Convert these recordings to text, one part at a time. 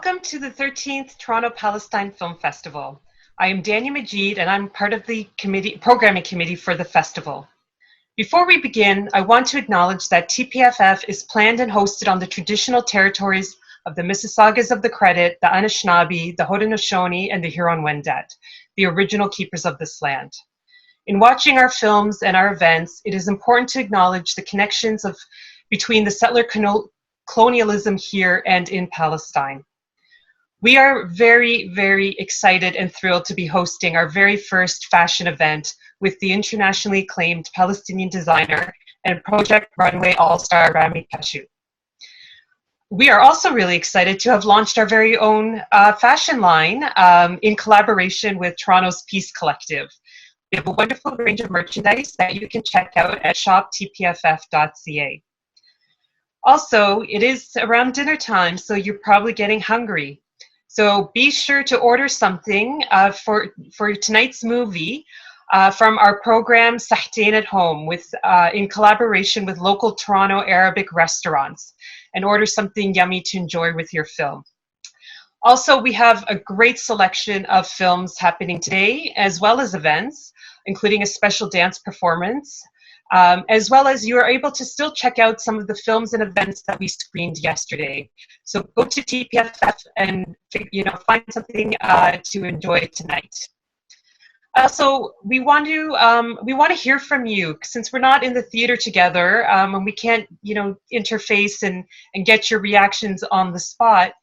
Welcome to the 13th Toronto Palestine Film Festival. I am Dania Majid and I'm part of the programming committee for the festival. Before we begin, I want to acknowledge that TPFF is planned and hosted on the traditional territories of the Mississaugas of the Credit, the Anishinaabe, the Haudenosaunee, and the Huron-Wendat, the original keepers of this land. In watching our films and our events, it is important to acknowledge the connections between the settler colonialism here and in Palestine. We are very, very excited and thrilled to be hosting our very first fashion event with the internationally acclaimed Palestinian designer and Project Runway All-Star Rami Kashou. We are also really excited to have launched our very own fashion line in collaboration with Toronto's Peace Collective. We have a wonderful range of merchandise that you can check out at shoptpff.ca. Also, it is around dinner time, so you're probably getting hungry. So be sure to order something for tonight's movie from our program Sahtain at Home in collaboration with local Toronto Arabic restaurants, and order something yummy to enjoy with your film. Also, we have a great selection of films happening today, as well as events, including a special dance performance. As well as you are able to still check out some of the films and events that we screened yesterday. So go to TPFF and find something to enjoy tonight. Also, we want to hear from you, since we're not in the theater together and we can't interface and get your reactions on the spot.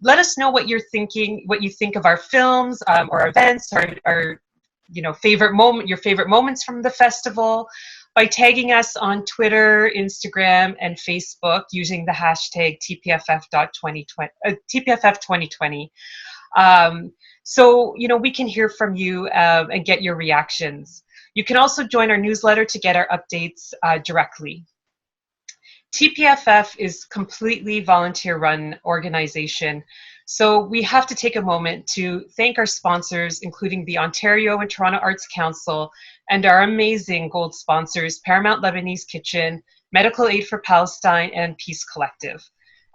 Let us know what you're thinking, what you think of our films or events, or your favorite moments from the festival, by tagging us on Twitter, Instagram, and Facebook using the hashtag TPFF2020. So we can hear from you and get your reactions. You can also join our newsletter to get our updates directly. TPFF is completely volunteer-run organization, so we have to take a moment to thank our sponsors, including the Ontario and Toronto Arts Council, and our amazing gold sponsors, Paramount Lebanese Kitchen, Medical Aid for Palestine, and Peace Collective.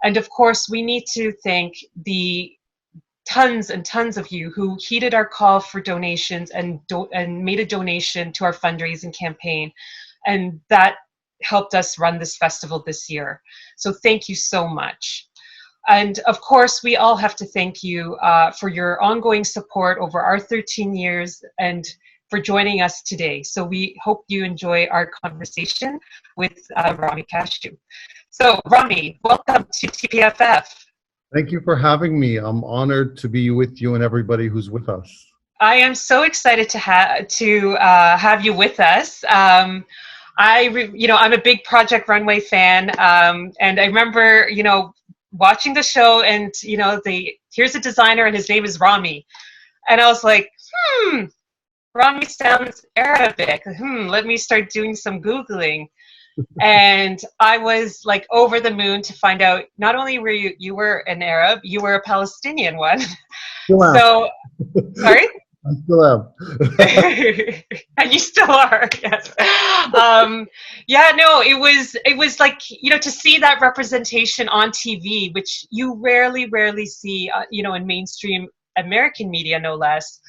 And of course, we need to thank the tons and tons of you who heeded our call for donations and made a donation to our fundraising campaign. And that helped us run this festival this year. So thank you so much. And of course, we all have to thank you for your ongoing support over our 13 years and for joining us today. So we hope you enjoy our conversation with Rami Kashou. So Rami, welcome to TPFF. Thank you for having me. I'm honored to be with you and everybody who's with us. I am so excited to have you with us. I'm a big Project Runway fan, and I remember, watching the show, and here's a designer and his name is Rami, and I was like, Rami sounds Arabic. Let me start doing some Googling. And I was like over the moon to find out not only were you were an Arab, you were a Palestinian one. So, sorry? I still am. And you still are, yes. It was like, to see that representation on TV, which you rarely see, in mainstream American media, no less.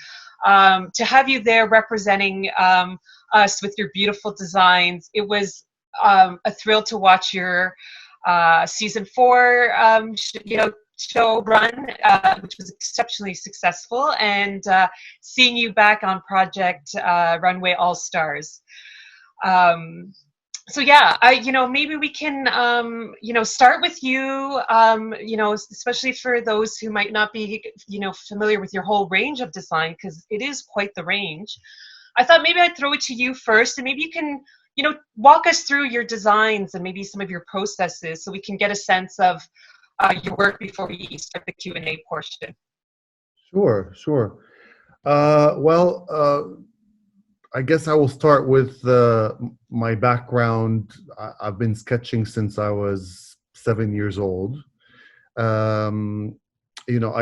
To have you there representing us with your beautiful designs, it was a thrill to watch your season 4, show run, which was exceptionally successful, and seeing you back on Project Runway All Stars. So yeah, maybe we can, start with you, especially for those who might not be, familiar with your whole range of design, because it is quite the range. I thought maybe I'd throw it to you first, and maybe you can, walk us through your designs and maybe some of your processes so we can get a sense of your work before we start the Q&A portion. Sure. I guess I will start with my background. I've been sketching since I was 7 years old. I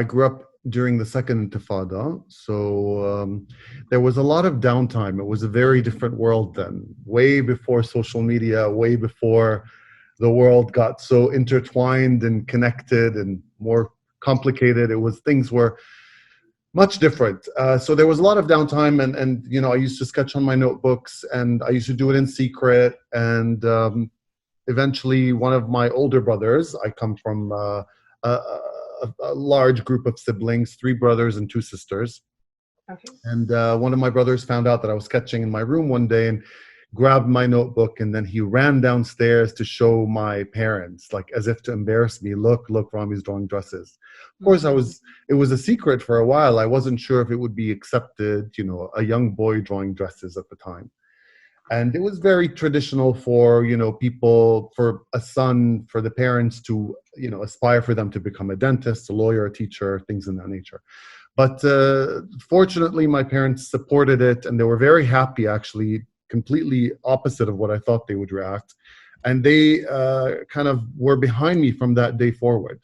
grew up during the second Intifada, so there was a lot of downtime. It was a very different world then, way before social media, way before the world got so intertwined and connected and more complicated. Things were much different. So there was a lot of downtime, and I used to sketch on my notebooks, and I used to do it in secret. And eventually, one of my older brothers, I come from a large group of siblings, 3 brothers and 2 sisters. Okay. And one of my brothers found out that I was sketching in my room one day and grabbed my notebook, and then he ran downstairs to show my parents, like as if to embarrass me. Look, Rami's drawing dresses. Of course, it was a secret for a while. I wasn't sure if it would be accepted, a young boy drawing dresses at the time. And it was very traditional for, people, for a son, for the parents to, aspire for them to become a dentist, a lawyer, a teacher, things in that nature. But fortunately, my parents supported it, and they were very happy, actually, completely opposite of what I thought they would react. And they kind of were behind me from that day forward.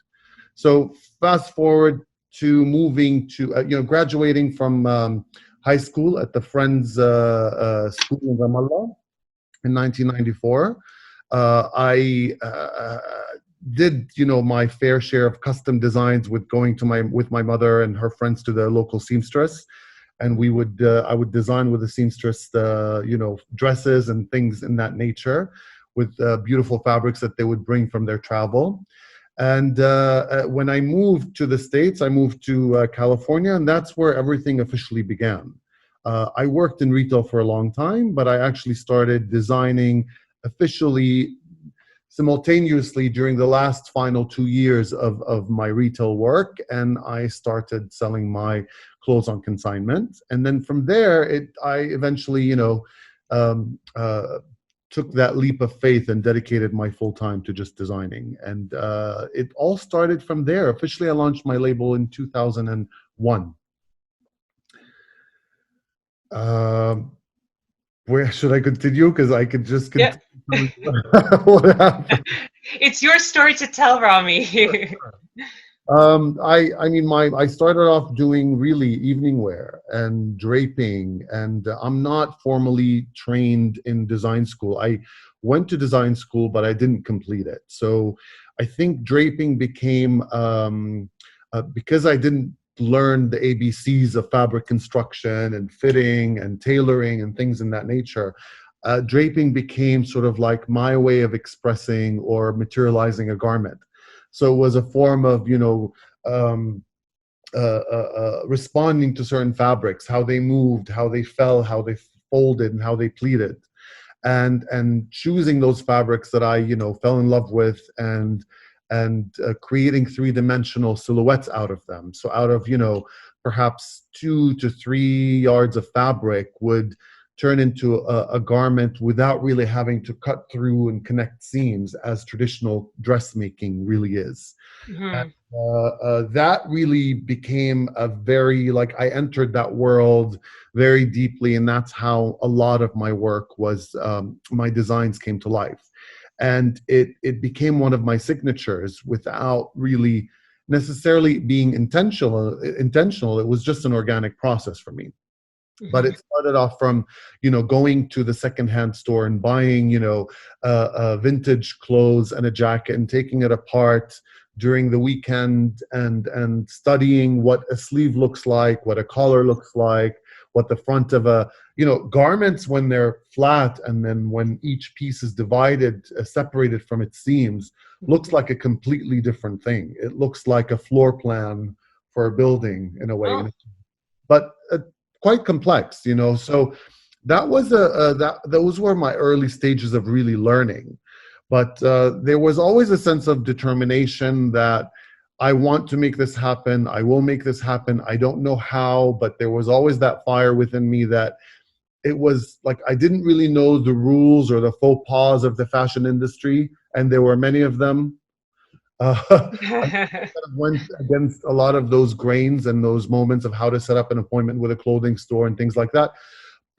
So fast forward to moving to, graduating from high school at the Friends School in Ramallah in 1994. I did my fair share of custom designs with going to with my mother and her friends to the local seamstress, and I would design with the seamstress dresses and things in that nature, with beautiful fabrics that they would bring from their travel. And when I moved to the States, I moved to California, and that's where everything officially began. I worked in retail for a long time, but I actually started designing officially simultaneously during the last final 2 years of my retail work, and I started selling my clothes on consignment. And then from there, I eventually, took that leap of faith and dedicated my full time to just designing. And it all started from there. Officially, I launched my label in 2001. Where should I continue? Because I could just continue. Yeah. What happened? It's your story to tell, Rami. I started off doing really evening wear and draping, and I'm not formally trained in design school. I went to design school, but I didn't complete it. So I think draping became, because I didn't learn the ABCs of fabric construction and fitting and tailoring and things in that nature, draping became sort of like my way of expressing or materializing a garment. So it was a form of, responding to certain fabrics, how they moved, how they fell, how they folded, and how they pleated, and choosing those fabrics that I, fell in love with, and creating 3-dimensional silhouettes out of them. So out of, perhaps 2 to 3 yards of fabric would turn into a garment without really having to cut through and connect seams as traditional dressmaking really is. Mm-hmm. And, that really became a very, I entered that world very deeply, and that's how a lot of my work was, my designs came to life. And it became one of my signatures without really necessarily being intentional. It was just an organic process for me. But it started off from, going to the secondhand store and buying, vintage clothes and a jacket and taking it apart during the weekend and studying what a sleeve looks like, what a collar looks like, what the front of garments when they're flat, and then when each piece is divided, separated from its seams, looks like a completely different thing. It looks like a floor plan for a building in a way. Oh. But quite complex, So that was those were my early stages of really learning. But there was always a sense of determination that I want to make this happen. I will make this happen. I don't know how, but there was always that fire within me that it was like I didn't really know the rules or the faux pas of the fashion industry, and there were many of them. I kind of went against a lot of those grains and those moments of how to set up an appointment with a clothing store and things like that.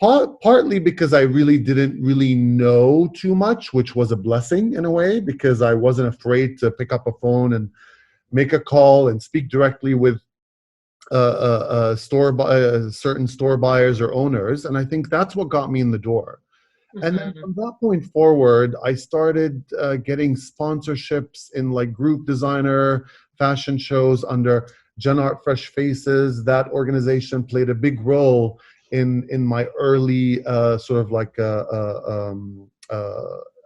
Partly because I really didn't really know too much, which was a blessing in a way, because I wasn't afraid to pick up a phone and make a call and speak directly with certain store buyers or owners. And I think that's what got me in the door. And then from that point forward, I started getting sponsorships in group designer, fashion shows under Gen Art Fresh Faces. That organization played a big role in my early sort of like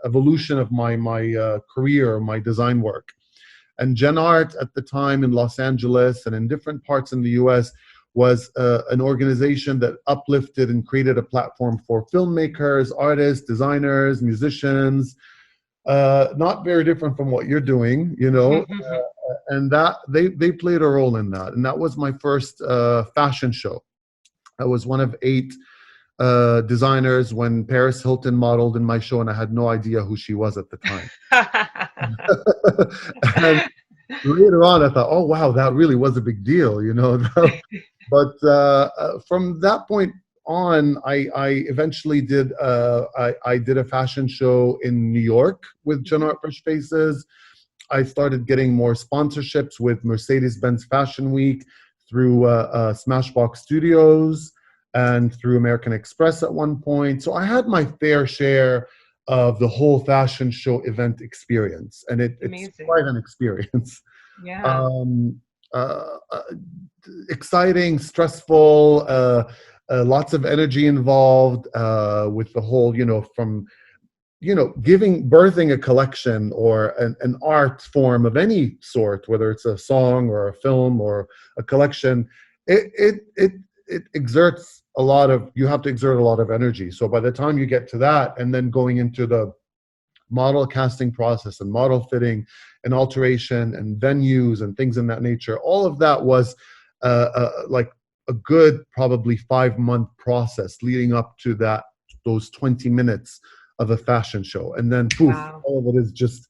evolution of my career, my design work. And Gen Art at the time in Los Angeles and in different parts in the US was an organization that uplifted and created a platform for filmmakers, artists, designers, musicians, not very different from what you're doing, you know, and that they played a role in that. And that was my first fashion show. I was one of 8 designers when Paris Hilton modeled in my show, and I had no idea who she was at the time. And later on, I thought, oh wow, that really was a big deal, you know. But from that point on, I eventually did I did a fashion show in New York with Gen Art Fresh Faces. I started getting more sponsorships with Mercedes-Benz Fashion Week through Smashbox Studios and through American Express at one point. So I had my fair share of the whole fashion show event experience, and it's quite an experience. Yeah. Exciting, stressful, lots of energy involved with the whole, you know, from, you know, birthing a collection or an art form of any sort, whether it's a song or a film or a collection, it exerts a lot of, you have to exert a lot of energy. So by the time you get to that, and then going into the model casting process and model fitting and alteration and venues and things in that nature, all of that was like a good probably 5-month process leading up to those 20 minutes of a fashion show. And then poof, all of it is just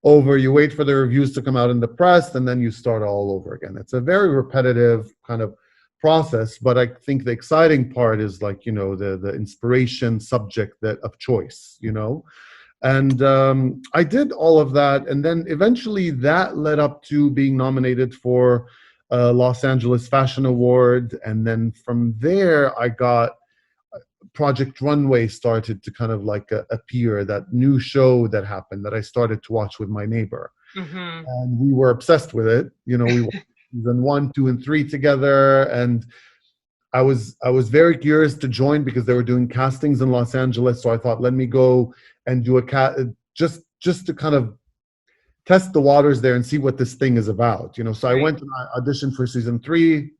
over. You wait for the reviews to come out in the press, and then you start all over again. It's a very repetitive kind of process, but I think the exciting part is, like, you know, the inspiration subject that of choice, you know. And I did all of that, and then eventually that led up to being nominated for Los Angeles Fashion Award, and then from there I got Project Runway started to kind of like appear, that new show that happened that I started to watch with my neighbor. And we were obsessed with it. You know, we watched season 1, 2, and 3 together, and I was very curious to join because they were doing castings in Los Angeles. So I thought, let me go and do just to kind of test the waters there and see what this thing is about. You know, so I went and I auditioned for season 3.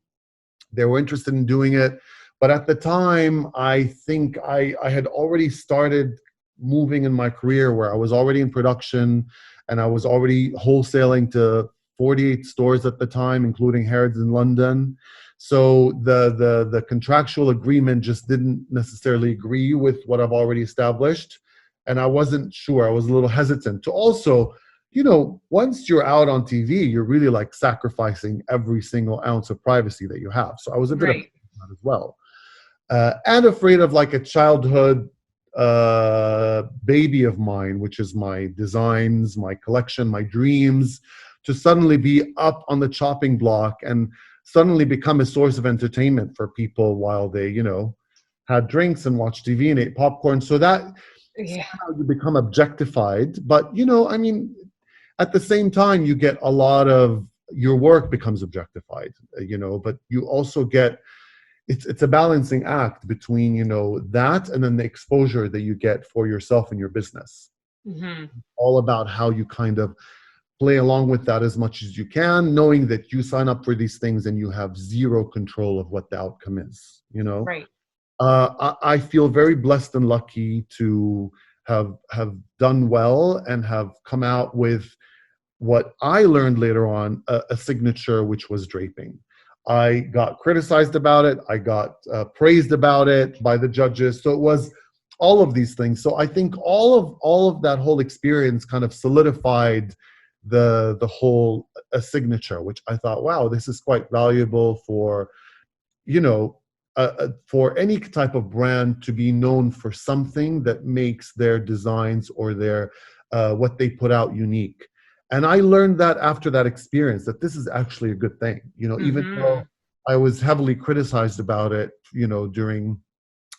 They were interested in doing it. But at the time, I think I had already started moving in my career where I was already in production, and I was already wholesaling to 48 stores at the time, including Harrods in London. So the contractual agreement just didn't necessarily agree with what I've already established. And I wasn't sure. I was a little hesitant to also, you know, once you're out on TV, you're really like sacrificing every single ounce of privacy that you have. So I was a bit afraid of that as well. And afraid of like a childhood baby of mine, which is my designs, my collection, my dreams, to suddenly be up on the chopping block and suddenly become a source of entertainment for people while they, you know, had drinks and watched TV and ate popcorn. So that somehow you become objectified. But, you know, I mean, at the same time, you get a lot of your work becomes objectified, you know, but you also get, it's a balancing act between, you know, that and then the exposure that you get for yourself and your business. All about how you kind of play along with that as much as you can, knowing that you sign up for these things and you have zero control of what the outcome is, you know? I feel very blessed and lucky to have done well and have come out with what I learned later on, a signature, which was draping. I got criticized about it. I got praised about it by the judges. So it was all of these things. So I think all of that whole experience kind of solidified the whole signature, which I thought, wow, this is quite valuable for, you know, for any type of brand to be known for something that makes their designs or their what they put out unique. And I learned that after that experience, that this is actually a good thing, you know, even though I was heavily criticized about it, you know, during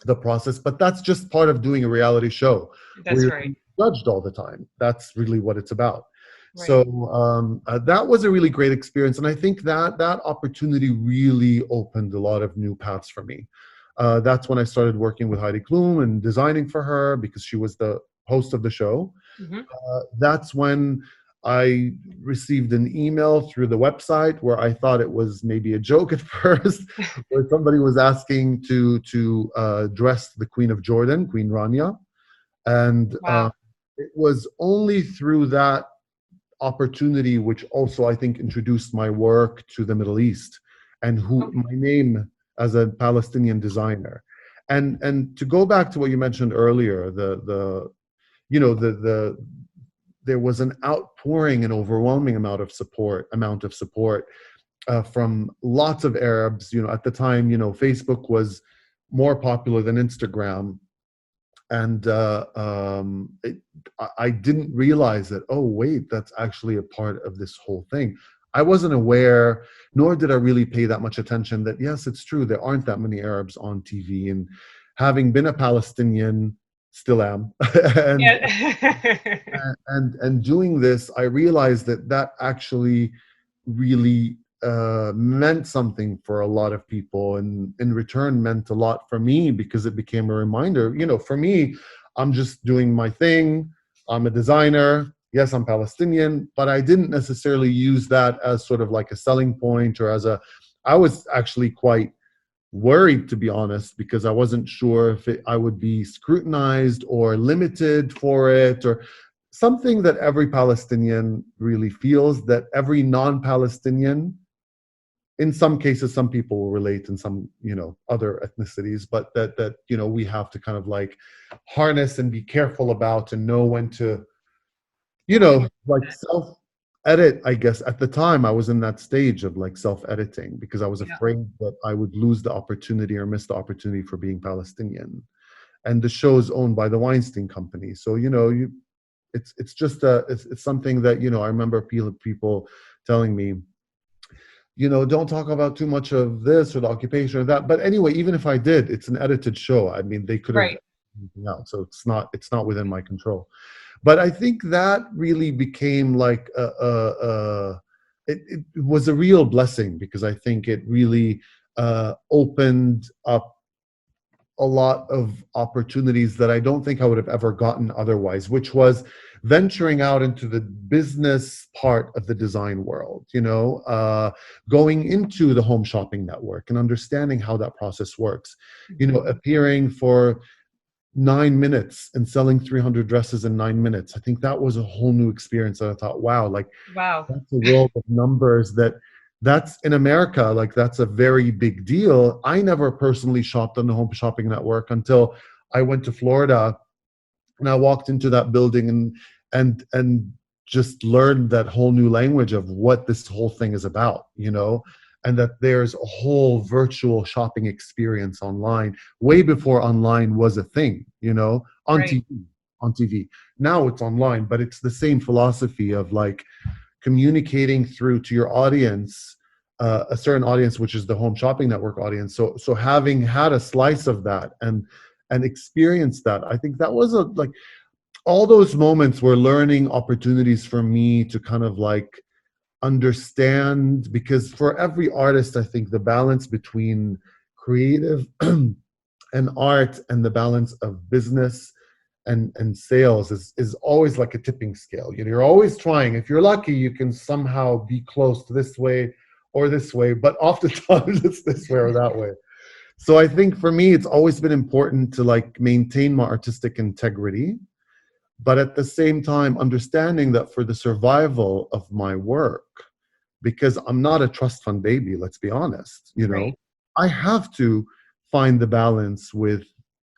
the process. But that's just part of doing a reality show where you're judged all the time. That's really what it's about. Right. So that was a really great experience, and I think that that opportunity really opened a lot of new paths for me. That's when I started working with Heidi Klum and designing for her because she was the host of the show. Hmm. That's when I received an email through the website where I thought it was maybe a joke at first, where somebody was asking to dress the Queen of Jordan, Queen Rania, and Wow. it was only through that opportunity which also I think introduced my work to the Middle East and who Okay. my name as a Palestinian designer. And to go back to what you mentioned earlier, the you know the there was an outpouring and overwhelming amount of support from lots of Arabs. At the time, Facebook was more popular than Instagram, and I didn't realize that. Oh, wait, that's actually a part of this whole thing. I wasn't aware, nor did I really pay that much attention. That yes, it's true. There aren't that many Arabs on TV, and having been a Palestinian, still am, and Yeah. and doing this, I realized that that actually really meant something for a lot of people, and in return meant a lot for me because it became a reminder. For me, I'm just doing my thing. I'm a designer. Yes, I'm Palestinian, but I didn't necessarily use that as sort of like a selling point or as a. I was actually quite worried, to be honest, because I wasn't sure if I would be scrutinized or limited for it, or something that every Palestinian really feels, that every non-Palestinian, in some cases, some people will relate, in some, other ethnicities, but that we have to kind of like harness and be careful about and know when to, Right. like self edit. I guess at the time I was in that stage of like self editing because I was Yeah. afraid that I would lose the opportunity or miss the opportunity for being Palestinian. And the show is owned by the Weinstein Company, so it's just it's something that I remember people telling me, don't talk about too much of this or the occupation or that. But anyway, even if I did, it's an edited show. I mean, they could have Right. anything else, so it's not within my control. But I think that really became like it was a real blessing because I think it really opened up a lot of opportunities that I don't think I would have ever gotten otherwise, which was venturing out into the business part of the design world, going into the home shopping network and understanding how that process works, Hmm. appearing for 9 minutes and selling 300 dresses in 9 minutes. I think that was a whole new experience. And I thought, wow, like Wow. that's a world of numbers that's in America, like that's a very big deal. I never personally shopped on the home shopping network until I went to Florida and I walked into that building and just learned that whole new language of what this whole thing is about, and that there's a whole virtual shopping experience online way before online was a thing, on Right. TV. On TV. Now it's online, but it's the same philosophy of like communicating through to your audience, a certain audience, which is the home shopping network audience. So having had a slice of that and experienced that, I think that was like all those moments were learning opportunities for me to kind of like understand, because for every artist, I think the balance between creative and art and the balance of business and sales is always like a tipping scale. You're always trying. If you're lucky, you can somehow be close to this way or this way, but oftentimes it's this way or that way. So I think for me, it's always been important to like maintain my artistic integrity, but at the same time, understanding that for the survival of my work, because I'm not a trust fund baby, let's be honest, Right. I have to find the balance with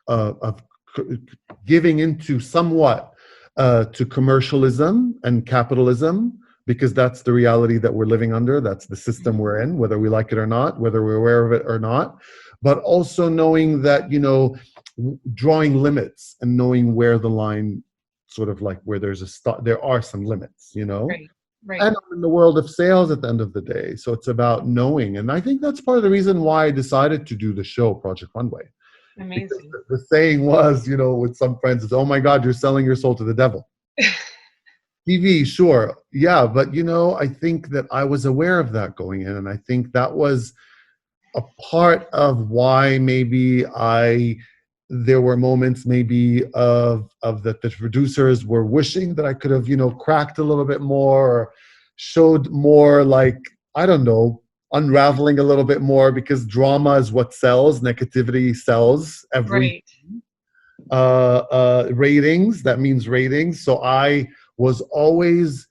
of giving into somewhat to commercialism and capitalism, because that's the reality that we're living under. That's the system Mhm. we're in, whether we like it or not, whether we're aware of it or not. But also knowing that, drawing limits and knowing where the line, sort of like where there's a stop, there are some limits, Right. Right. and I'm in the world of sales at the end of the day. So it's about knowing. And I think that's part of the reason why I decided to do the show, Project Runway. Because Amazing. the saying was, with some friends, is, oh my God, you're selling your soul to the devil. TV, sure. Yeah, but I think that I was aware of that going in, and I think that was a part of why maybe there were moments maybe of that the producers were wishing that I could have cracked a little bit more, or showed more, like, I don't know, unraveling a little bit more, because drama is what sells. Negativity sells every Right. ratings. That means ratings. So was always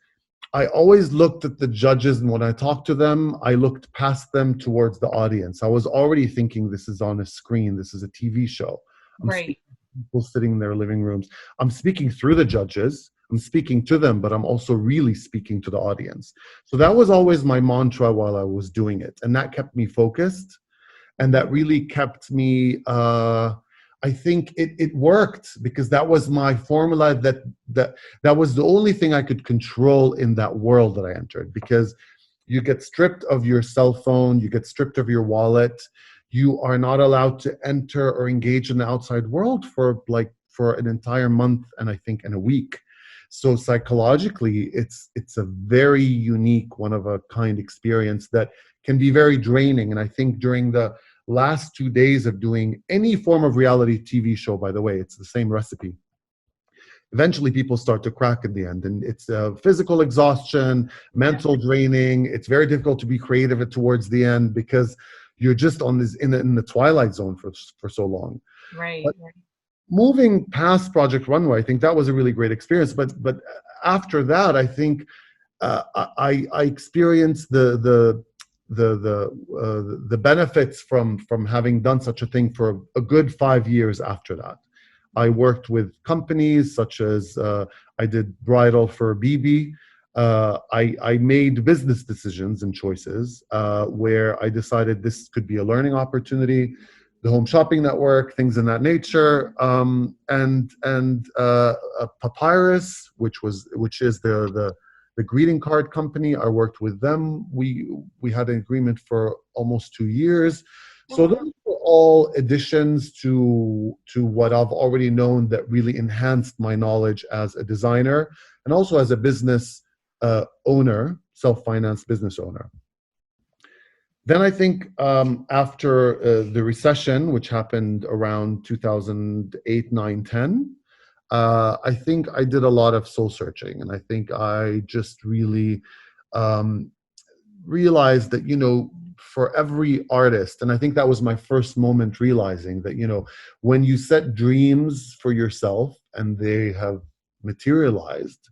I always looked at the judges, and when I talked to them, I looked past them towards the audience. I was already thinking, this is on a screen, this is a TV show. I'm Right. speaking to people sitting in their living rooms. I'm speaking through the judges. I'm speaking to them, but I'm also really speaking to the audience. So that was always my mantra while I was doing it. And that kept me focused. And that really kept me, I think it worked, because that was my formula. That was the only thing I could control in that world that I entered, because you get stripped of your cell phone, you get stripped of your wallet, you are not allowed to enter or engage in the outside world for an entire month, and I think in a week. So psychologically, it's a very unique, one of a kind experience that can be very draining. And I think during the last 2 days of doing any form of reality TV show, by the way, it's the same recipe. Eventually people start to crack in the end, and it's physical exhaustion, mental draining. It's very difficult to be creative towards the end, because you're just on this in the twilight zone for so long. Right. But moving past Project Runway, I think that was a really great experience. But after that, I think I experienced the benefits from having done such a thing for a good 5 years after that. I worked with companies such as I did bridal for BB. I made business decisions and choices where I decided this could be a learning opportunity. The Home Shopping Network, things in that nature, and Papyrus, which is the greeting card company. I worked with them. We had an agreement for almost 2 years. So those were all additions to what I've already known that really enhanced my knowledge as a designer, and also as a business owner, self-financed business owner. Then I think after the recession, which happened around 2008, 9, 10, I think I did a lot of soul searching. And I think I just really realized that, for every artist, and I think that was my first moment realizing that, when you set dreams for yourself and they have materialized,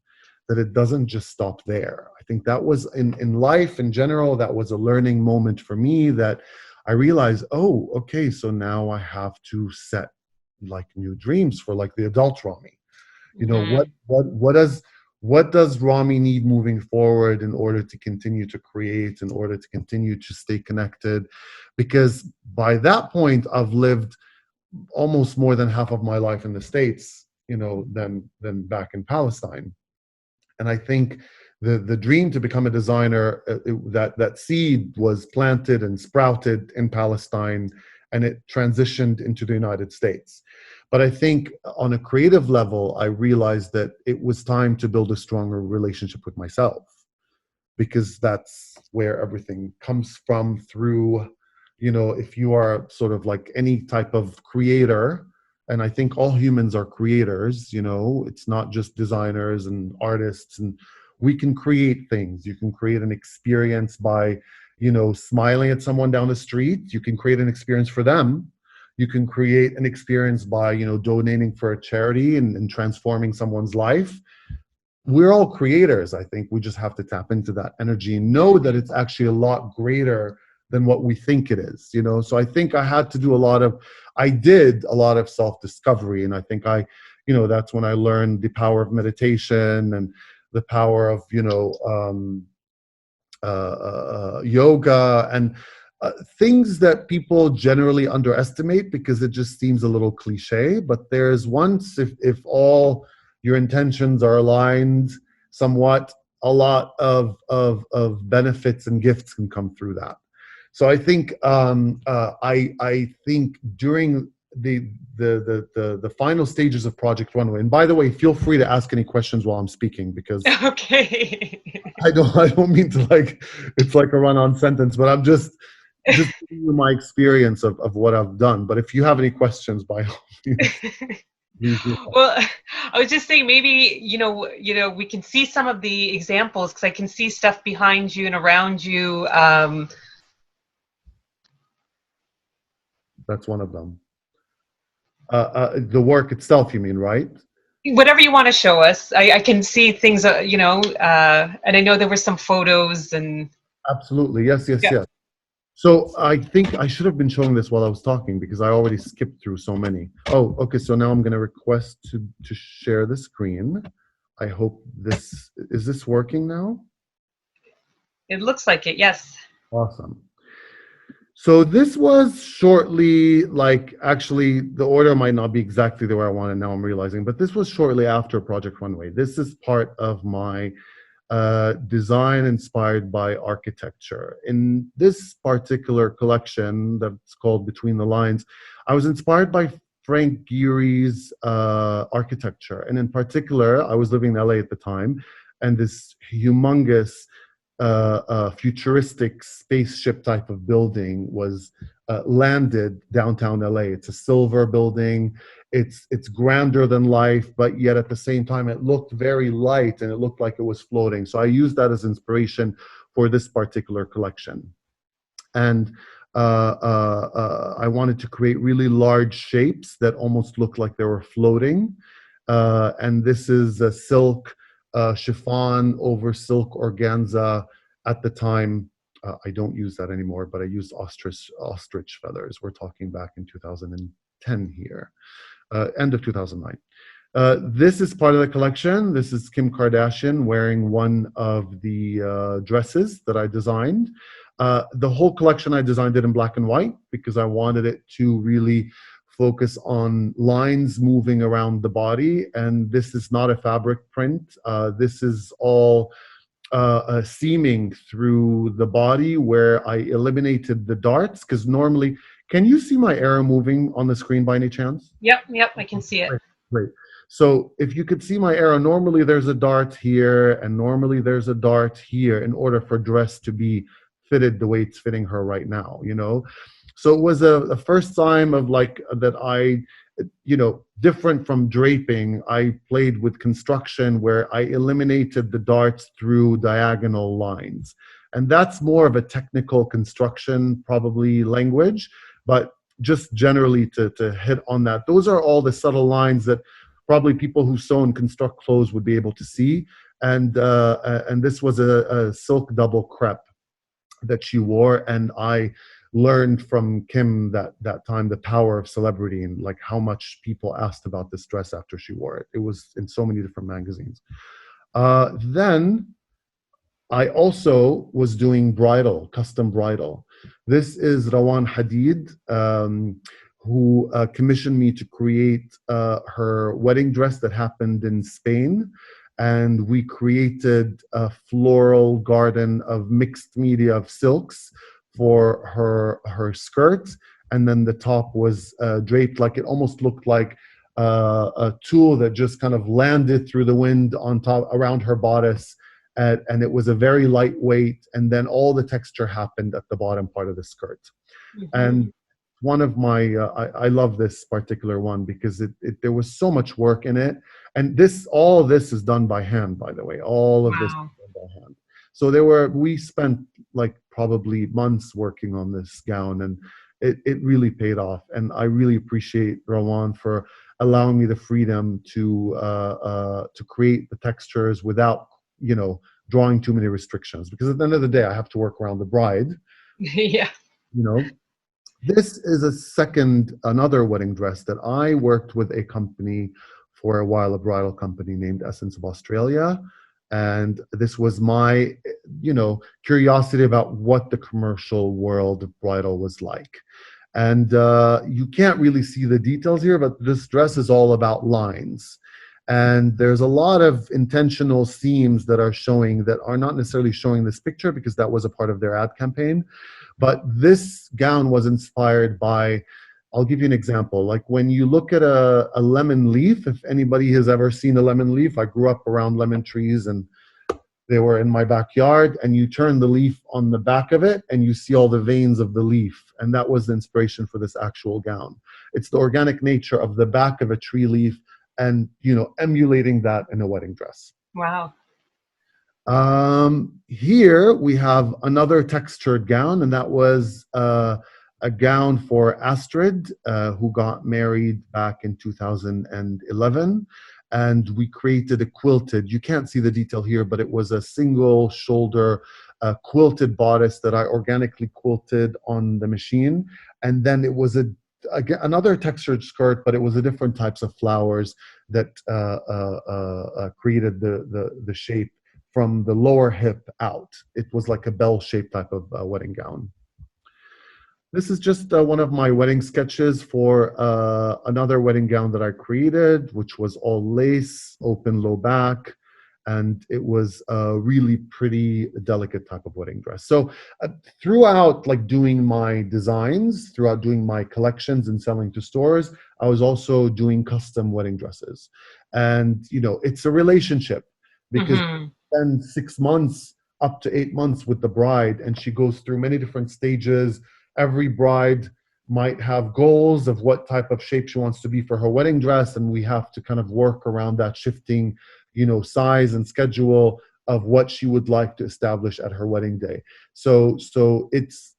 that it doesn't just stop there. I think that was in life in general, that was a learning moment for me, that I realized, oh, okay, so now I have to set like new dreams for like the adult Rami. What does Rami need moving forward in order to continue to create, in order to continue to stay connected? Because by that point, I've lived almost more than half of my life in the States, than back in Palestine. And I think the dream to become a designer, that seed was planted and sprouted in Palestine, and it transitioned into the United States. But I think on a creative level, I realized that it was time to build a stronger relationship with myself, because that's where everything comes from through, if you are sort of like any type of creator, and I think all humans are creators, it's not just designers and artists, and we can create things. You can create an experience by, smiling at someone down the street. You can create an experience for them. You can create an experience by, donating for a charity and transforming someone's life. We're all creators. I think we just have to tap into that energy and know that it's actually a lot greater than what we think it is, So I think I did a lot of self-discovery. And I think that's when I learned the power of meditation and the power of, yoga, and things that people generally underestimate because it just seems a little cliche. But there's once, if all your intentions are aligned somewhat, a lot of benefits and gifts can come through that. So I think I think during the final stages of Project Runway. And by the way, feel free to ask any questions while I'm speaking, because Okay. I don't mean to, like, it's like a run-on sentence, but I'm just giving you my experience of what I've done. But if you have any questions, by all means, please do. Well, I was just saying maybe, we can see some of the examples because I can see stuff behind you and around you. That's one of them. The work itself, you mean, right? Whatever you want to show us. I can see things, and I know there were some photos and. Absolutely. Yes, yes, Yeah. yes. So I think I should have been showing this while I was talking, because I already skipped through so many. Oh, okay. So now I'm going to request to share the screen. I hope is this working now? It looks like it, yes. Awesome. So this was shortly, like, actually the order might not be exactly the way I want it now, I'm realizing, but this was shortly after Project Runway. This is part of my design inspired by architecture. In this particular collection that's called Between the Lines, I was inspired by Frank Gehry's architecture. And in particular, I was living in LA at the time, and this humongous futuristic spaceship type of building was landed downtown LA. It's a silver building. It's grander than life, but yet at the same time it looked very light and it looked like it was floating. So I used that as inspiration for this particular collection. And I wanted to create really large shapes that almost looked like they were floating. And this is a silk chiffon over silk organza. At the time, I don't use that anymore, but I used ostrich feathers. We're talking back in 2010 here, end of 2009. This is part of the collection. This is Kim Kardashian wearing one of the dresses that I designed. The whole collection, I designed it in black and white because I wanted it to really focus on lines moving around the body. And this is not a fabric print. This is all seaming through the body, where I eliminated the darts, because normally, can you see my arrow moving on the screen by any chance? Yep, I can see it. Great. So if you could see my arrow, normally there's a dart here and normally there's a dart here in order for dress to be fitted the way it's fitting her right now, you know? So it was a first time of, like, that I, different from draping, I played with construction where I eliminated the darts through diagonal lines. And that's more of a technical construction, probably, language, but just generally to hit on that. Those are all the subtle lines that probably people who sew and construct clothes would be able to see. And this was a silk double crepe that she wore, and I learned from Kim that time the power of celebrity and, like, how much people asked about this dress after she wore it. It was in so many different magazines. Then I also was doing bridal, custom bridal. This is Rawan Hadid, who commissioned me to create her wedding dress that happened in Spain. And we created a floral garden of mixed media of silks for her skirt. And then the top was draped, like, it almost looked like a tulle that just kind of landed through the wind on top around her bodice. And it was a very lightweight, and then all the texture happened at the bottom part of the skirt. Mm-hmm. And one of my, I love this particular one because there was so much work in it. And all of this is done by hand, by the way, all of this is done by hand. So we spent, like, probably months working on this gown, and it really paid off. And I really appreciate Rawan for allowing me the freedom to create the textures without, drawing too many restrictions, because at the end of the day, I have to work around the bride. Yeah. This is another wedding dress that I worked with a company for a while, a bridal company named Essence of Australia. And this was my, curiosity about what the commercial world of bridal was like. And you can't really see the details here, but this dress is all about lines. And there's a lot of intentional seams that are showing that are not necessarily showing this picture because that was a part of their ad campaign. But this gown was inspired by I'll give you an example. Like when you look at a lemon leaf, if anybody has ever seen a lemon leaf, I grew up around lemon trees and they were in my backyard, and you turn the leaf on the back of it and you see all the veins of the leaf. And that was the inspiration for this actual gown. It's the organic nature of the back of a tree leaf and, emulating that in a wedding dress. Wow. Here we have another textured gown, and that was a gown for Astrid, who got married back in 2011. And we created a quilted, you can't see the detail here, but it was a single shoulder quilted bodice that I organically quilted on the machine. And then it was another textured skirt, but it was a different types of flowers that created the shape from the lower hip out. It was like a bell-shaped type of wedding gown. This is just one of my wedding sketches for another wedding gown that I created, which was all lace, open low back, and it was a really pretty delicate type of wedding dress. So throughout like doing my designs, throughout doing my collections and selling to stores, I was also doing custom wedding dresses. And, it's a relationship because you spend 6 months up to 8 months with the bride, and she goes through many different stages. Every bride might have goals of what type of shape she wants to be for her wedding dress, and we have to kind of work around that shifting, size and schedule of what she would like to establish at her wedding day. So it's,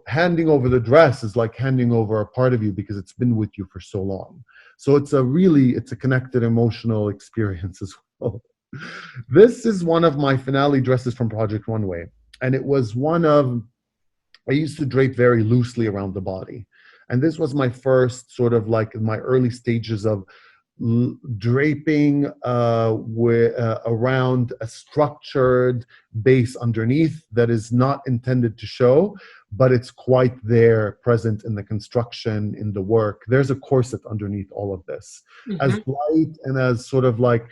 handing over the dress is like handing over a part of you because it's been with you for so long. So it's a connected emotional experience as well. This is one of my finale dresses from Project Runway, and it was I used to drape very loosely around the body. And this was my first sort of like in my early stages of draping around a structured base underneath that is not intended to show, but it's quite there, present in the construction, in the work. There's a corset underneath all of this. As light and as sort of like,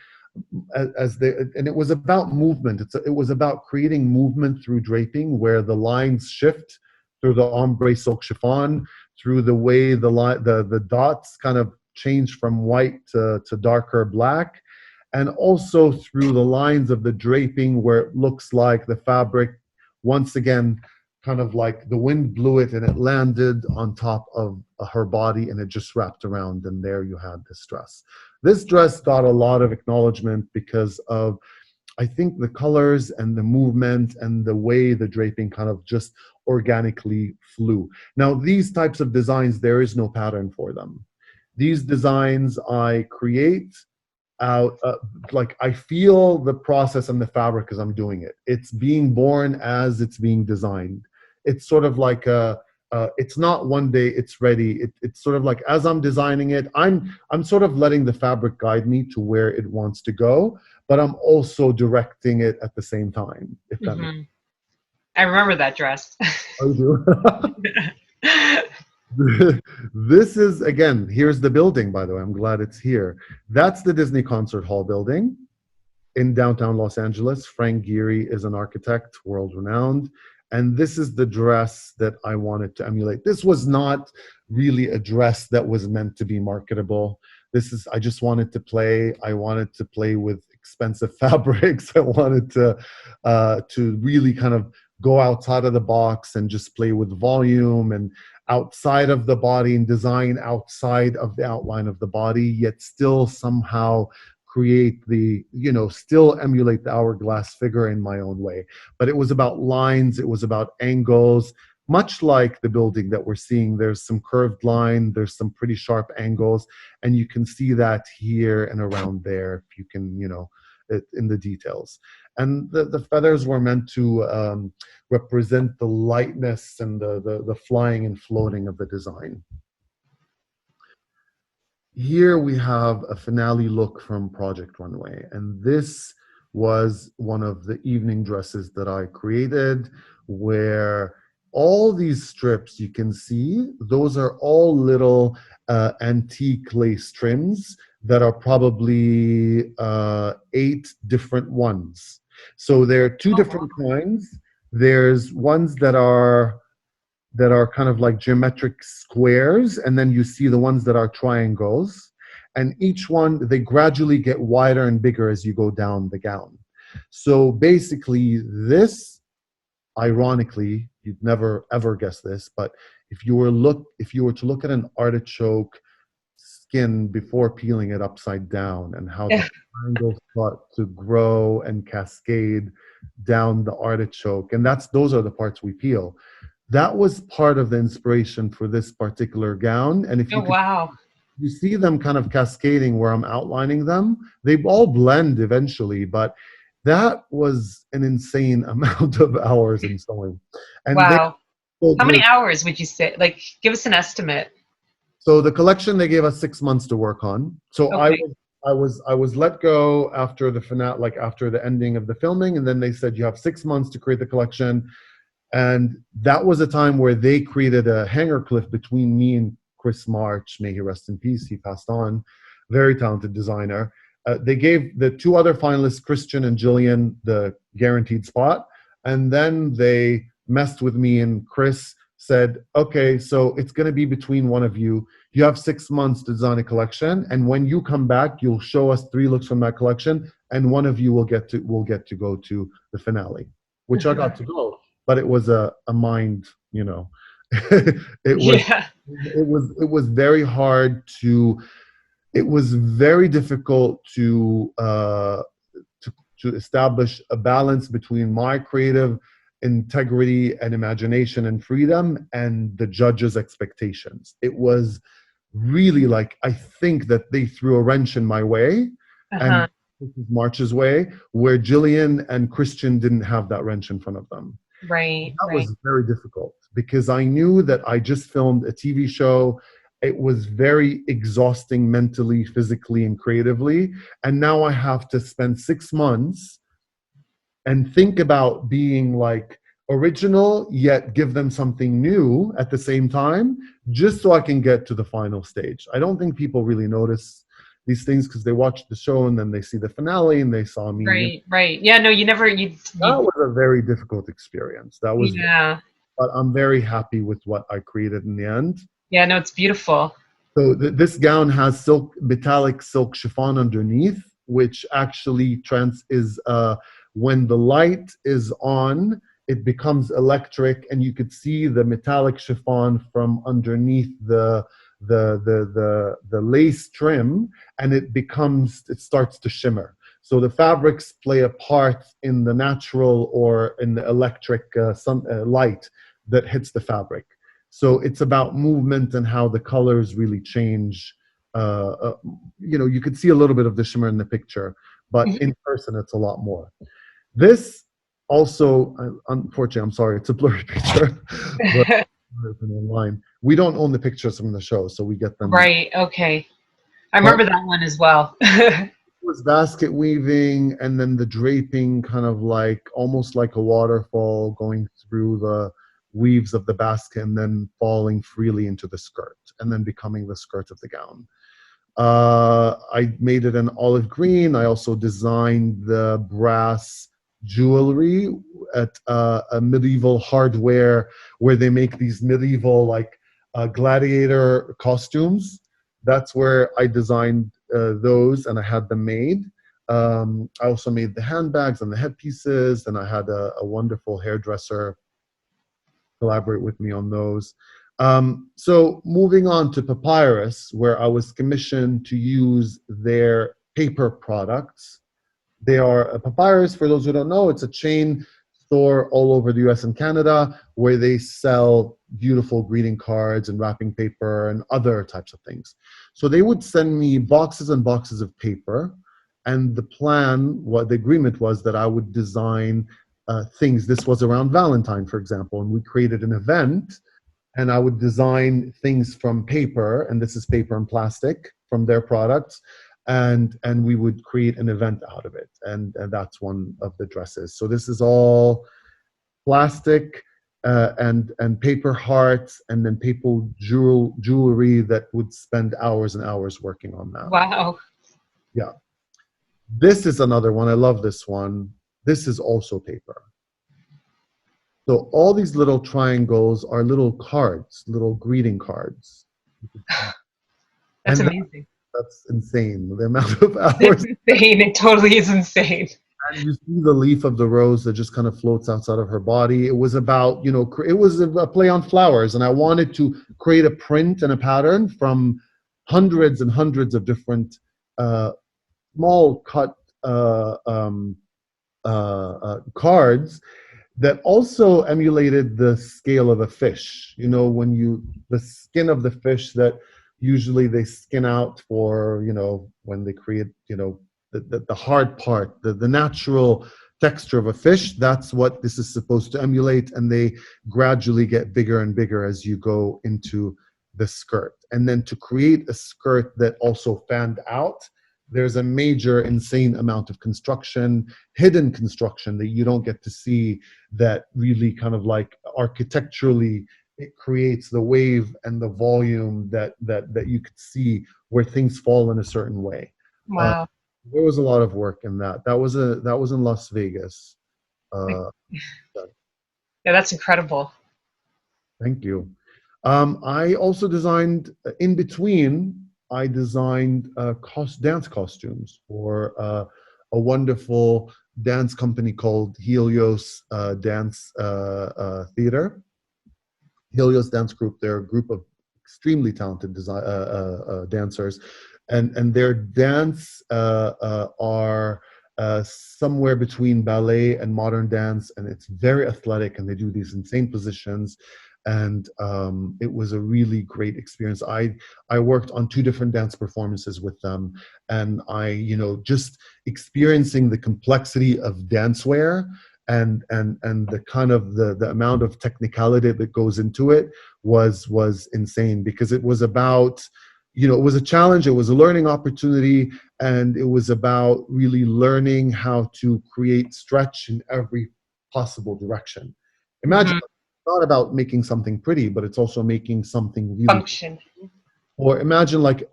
and it was about movement. It was about creating movement through draping, where the lines shift through the ombre silk chiffon, through the way the dots kind of change from white to darker black, and also through the lines of the draping where it looks like the fabric, once again, kind of like the wind blew it and it landed on top of her body and it just wrapped around, and there you had this dress. This dress got a lot of acknowledgement because of, I think, the colors and the movement and the way the draping kind of just organically flew. Now, these types of designs, there is no pattern for them. These designs I create out, like I feel the process and the fabric as I'm doing it. It's being born as it's being designed. It's sort of like it's not one day it's ready. It's sort of like as I'm designing it, I'm sort of letting the fabric guide me to where it wants to go, but I'm also directing it at the same time. If that makes sense. I remember that dress. Oh, you do? This is, again, here's the building, by the way. I'm glad it's here. That's the Disney Concert Hall building in downtown Los Angeles. Frank Gehry is an architect, world-renowned. And this is the dress that I wanted to emulate. This was not really a dress that was meant to be marketable. I just wanted to play. I wanted to play with expensive fabrics. I wanted to really kind of go outside of the box and just play with volume and outside of the body and design outside of the outline of the body, yet still somehow create still emulate the hourglass figure in my own way. But it was about lines, it was about angles, much like the building that we're seeing. There's some curved line, there's some pretty sharp angles, and you can see that here and around there, if you can, in the details. And the feathers were meant to represent the lightness and the flying and floating of the design. Here we have a finale look from Project Runway, and this was one of the evening dresses that I created, where all these strips you can see, those are all little antique lace trims that are probably 8 different ones. So there are 2 different kinds. There's ones that are that are kind of like geometric squares, and then you see the ones that are triangles. And each one, they gradually get wider and bigger as you go down the gown. So basically, this, ironically, you'd never ever guess this, but if you were to look at an artichoke skin before peeling it upside down, and how the triangles start to grow and cascade down the artichoke, and those are the parts we peel. That was part of the inspiration for this particular gown. And if Oh, you could, wow. you see them kind of cascading where I'm outlining them, they all blend eventually, but that was an insane amount of hours in sewing. And they Wow. told How many me, hours would you say? Like, give us an estimate. so the collection, they gave us 6 months to work on. So Okay. I was let go after the finale, like after the ending of the filming, and then they said you have 6 months to create the collection. And that was a time where they created a hanger cliff between me and Chris March. May he rest in peace. He passed on. Very talented designer. They gave the two other finalists, Christian and Jillian, the guaranteed spot. And then they messed with me, and Chris said, okay, so it's going to be between one of you. You have 6 months to design a collection. And when you come back, you'll show us 3 looks from that collection. And one of you will get to go to the finale, which I got to go. But it was a mind, it was Yeah. it was very hard to, it was very difficult to establish a balance between my creative integrity and imagination and freedom and the judges' expectations. It was really like, I think that they threw a wrench in my way, Uh-huh. and this is March's way, where Jillian and Christian didn't have that wrench in front of them. Right, That right. was very difficult because I knew that I just filmed a TV show. It was very exhausting mentally, physically, and creatively. And now I have to spend 6 months and think about being like original, yet give them something new at the same time, just so I can get to the final stage. I don't think people really notice these things because they watch the show and then they see the finale and they saw me. Right, right. Yeah, no, That was a very difficult experience. That was, yeah. but I'm very happy with what I created in the end. Yeah, no, it's beautiful. So this gown has metallic silk chiffon underneath, which actually is when the light is on, it becomes electric, and you could see the metallic chiffon from underneath the lace trim, and it starts to shimmer. So the fabrics play a part in the natural or in the electric light that hits the fabric. So it's about movement and how the colors really change. You could see a little bit of the shimmer in the picture, but in person, it's a lot more. This also, unfortunately, I'm sorry, it's a blurry picture, but online. We don't own the pictures from the show, so we get them. Right, okay. I But remember that one as well. it was basket weaving, and then the draping kind of like almost like a waterfall going through the weaves of the basket and then falling freely into the skirt and then becoming the skirt of the gown. I made it an olive green. I also designed the brass jewelry at a medieval hardware where they make these medieval like gladiator costumes. That's where I designed those, and I had them made. I also made the handbags and the headpieces, and I had a wonderful hairdresser collaborate with me on those. So moving on to Papyrus, where I was commissioned to use their paper products. They are a Papyrus, for those who don't know, it's a chain store all over the US and Canada where they sell beautiful greeting cards and wrapping paper and other types of things. So they would send me boxes and boxes of paper, and the plan, what the agreement was, that I would design things. This was around Valentine, for example, and we created an event, and I would design things from paper, and this is paper and plastic from their products, and we would create an event out of it, and that's one of the dresses. So this is all plastic and paper hearts, and then paper jewelry that would spend hours and hours working on that. Wow. Yeah. This is another one. I love this one. This is also paper. So all these little triangles are little cards, little greeting cards. That's And amazing. that's insane, the amount of It's hours. insane. It totally is insane. And you see the leaf of the rose that just kind of floats outside of her body. It was about, it was a play on flowers. And I wanted to create a print and a pattern from hundreds and hundreds of different uh, small cut cards that also emulated the scale of a fish. When the skin of the fish that usually they skin out for, when they create, the hard part, the natural texture of a fish. That's what this is supposed to emulate. And they gradually get bigger and bigger as you go into the skirt. And then to create a skirt that also fanned out, there's a major, insane amount of construction, hidden construction that you don't get to see, that really kind of like architecturally it creates the wave and the volume that you could see where things fall in a certain way. Uh, Wow. there was a lot of work in that. That was in Las Vegas. Like, Uh, yeah, that's incredible. Thank you. I also designed in between. I designed dance costumes for a wonderful dance company called Helios Dance Theater. Helios Dance Group. They're a group of extremely talented dancers, and their dance are somewhere between ballet and modern dance, and it's very athletic, and they do these insane positions. And it was a really great experience. I worked on 2 different dance performances with them, and just experiencing the complexity of dancewear and the kind of the amount of technicality that goes into it was insane, because it was about, it was a challenge, it was a learning opportunity, and it was about really learning how to create stretch in every possible direction. Imagine, Hmm. it's not about making something pretty, but it's also making something really. Function. Or imagine like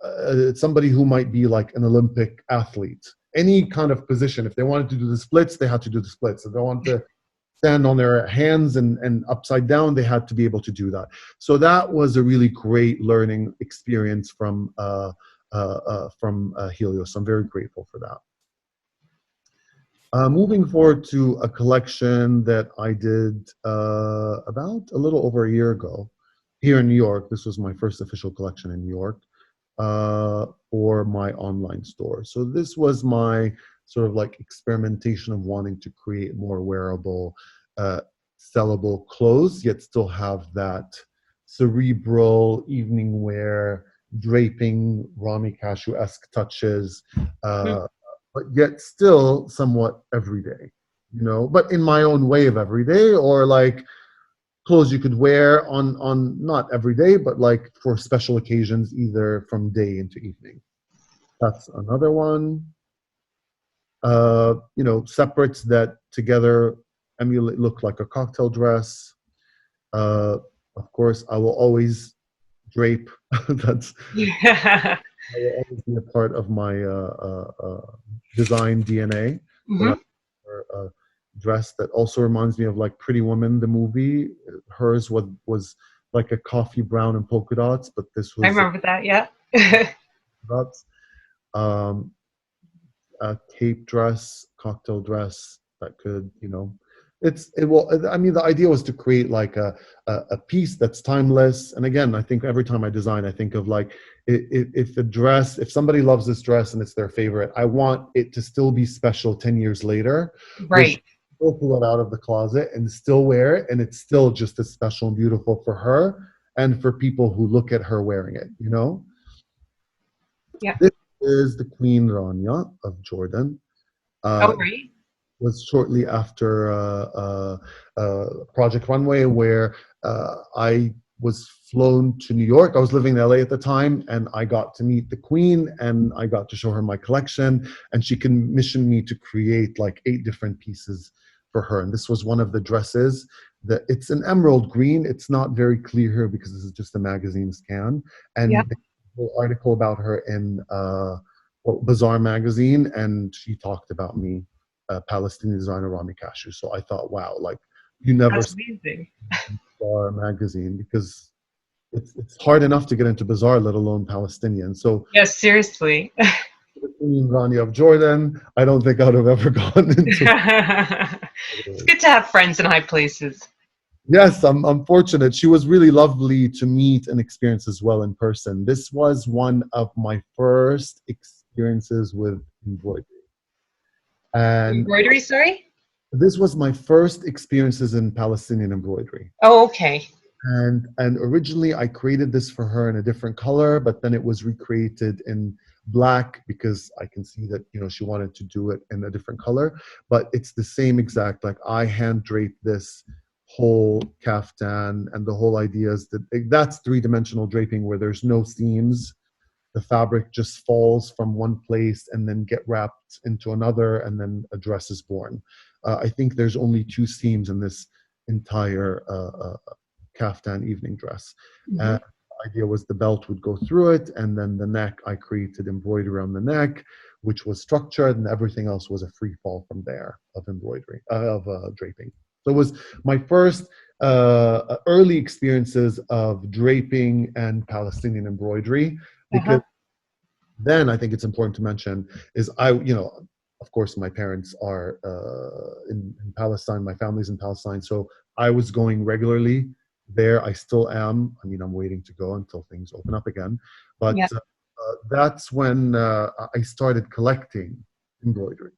somebody who might be like an Olympic athlete, any kind of position. If they wanted to do the splits, they had to do the splits. If they wanted to stand on their hands and upside down, they had to be able to do that. So that was a really great learning experience from Helios. I'm very grateful for that. Moving forward to a collection that I did about a little over a year ago here in New York. This was my first official collection in New York for my online store. So this was my sort of like experimentation of wanting to create more wearable, uh, sellable clothes, yet still have that cerebral evening wear, draping, Rami Kashou-esque touches, Mhm. but yet still somewhat everyday, but in my own way of everyday, or like clothes you could wear on not every day, but like for special occasions, either from day into evening. That's another one. Separates that together emulate look like a cocktail dress. Uh, of course, I will always drape. That's Yeah. That will always be a part of my design DNA. That I Hmm. wear a dress that also reminds me of like Pretty Woman, the movie. Hers was like a coffee brown and polka dots, but this I was remember that. Yeah. dots. Um, a cape dress, cocktail dress that could, it will. I mean, the idea was to create like a piece that's timeless. And again, I think every time I design, I think of like if the dress, if somebody loves this dress and it's their favorite, I want it to still be special 10 years later, where she Right. will pull it out of the closet and still wear it, and it's still just as special and beautiful for her and for people who look at her wearing it. Yeah. This is the Queen Rania of Jordan. Oh, Uh, right. was shortly after Project Runway, where I was flown to New York. I was living in LA at the time, and I got to meet the Queen, and I got to show her my collection, and she commissioned me to create like 8 different pieces for her. And this was one of the dresses. It's an emerald green. It's not very clear here because this is just a magazine scan. Yeah. And the whole article about her in Bazaar magazine, and she talked about me, Palestinian designer Rami Kashou. So I thought, wow, like you never That's see amazing. Bazaar magazine, because it's hard enough to get into Bazaar, let alone Palestinian. So Yes, seriously. between Rania of Jordan, I don't think I would have ever gone into. It's good to have friends in high places. Yes, I'm fortunate. She was really lovely to meet and experience as well in person. This was one of my first experiences with embroidery. And Embroidery, sorry? this was my first experiences in Palestinian embroidery. Oh, okay. And originally I created this for her in a different color, but then it was recreated in black because I can see that, you know, she wanted to do it in a different color. But it's the same exact, like I hand draped this whole kaftan, and the whole idea is that that's three-dimensional draping where there's no seams. The fabric just falls from one place and then get wrapped into another, and then a dress is born. I think there's only two seams in this entire kaftan evening dress. Hmm. And the idea was the belt would go through it, and then the neck, I created embroidery on the neck, which was structured, and everything else was a free fall from there of embroidery, of draping. So it was my first early experiences of draping and Palestinian embroidery, because Uh-huh. then I think it's important to mention is of course, my parents are in Palestine. My family's in Palestine, so I was going regularly there. I still am. I mean, I'm waiting to go until things open up again. But Yeah. that's when I started collecting embroidery,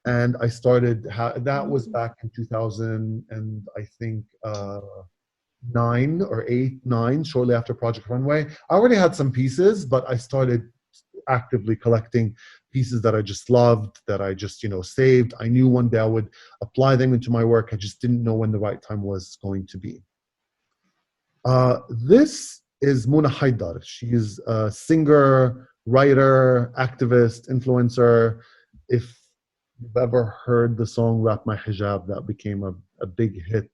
and I started. That was back in 2000, and I think 9, shortly after Project Runway. I already had some pieces, but I started actively collecting pieces that I just loved, that I just, saved. I knew one day I would apply them into my work. I just didn't know when the right time was going to be. This is Muna Haidar. She's a singer, writer, activist, influencer. If you've ever heard the song Wrap My Hijab, that became a big hit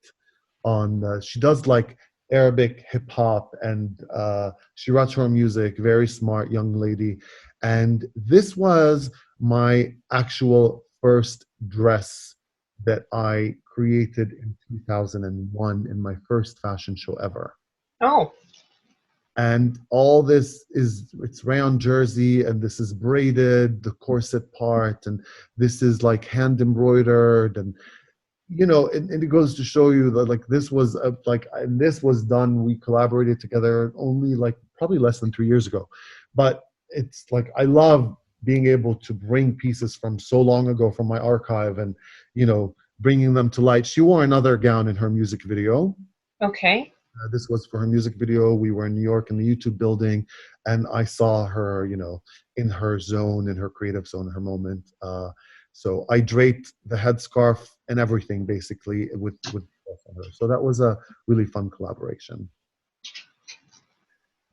on, she does like Arabic hip hop, and she writes her own music, very smart young lady. And this was my actual first dress that I created in 2001 in my first fashion show ever. Oh, And all this it's rayon jersey, and this is braided, the corset part, and this is like hand embroidered, and and it goes to show you that like this was and this was done, we collaborated together only like probably less than 3 years ago. But it's like I love being able to bring pieces from so long ago from my archive, and bringing them to light. She wore another gown in her music video. okay. This was for her music video. We were in New York in the YouTube building, and I saw her, in her zone, in her creative zone, her moment. So I draped the headscarf and everything basically with her. So that was a really fun collaboration.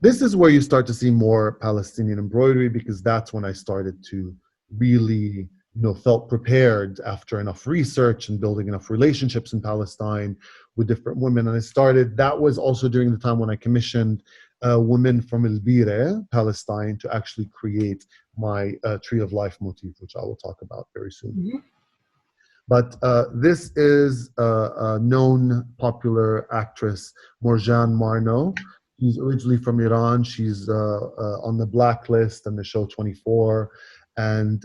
This is where you start to see more Palestinian embroidery, because that's when I started to really, felt prepared after enough research and building enough relationships in Palestine with different women. And that was also during the time when I commissioned women from El Bire, Palestine, to actually create my Tree of Life motif, which I will talk about very soon. Mm-hmm. But this is a known popular actress, Morjan Marno. She's originally from Iran. She's on the blacklist and the show 24. And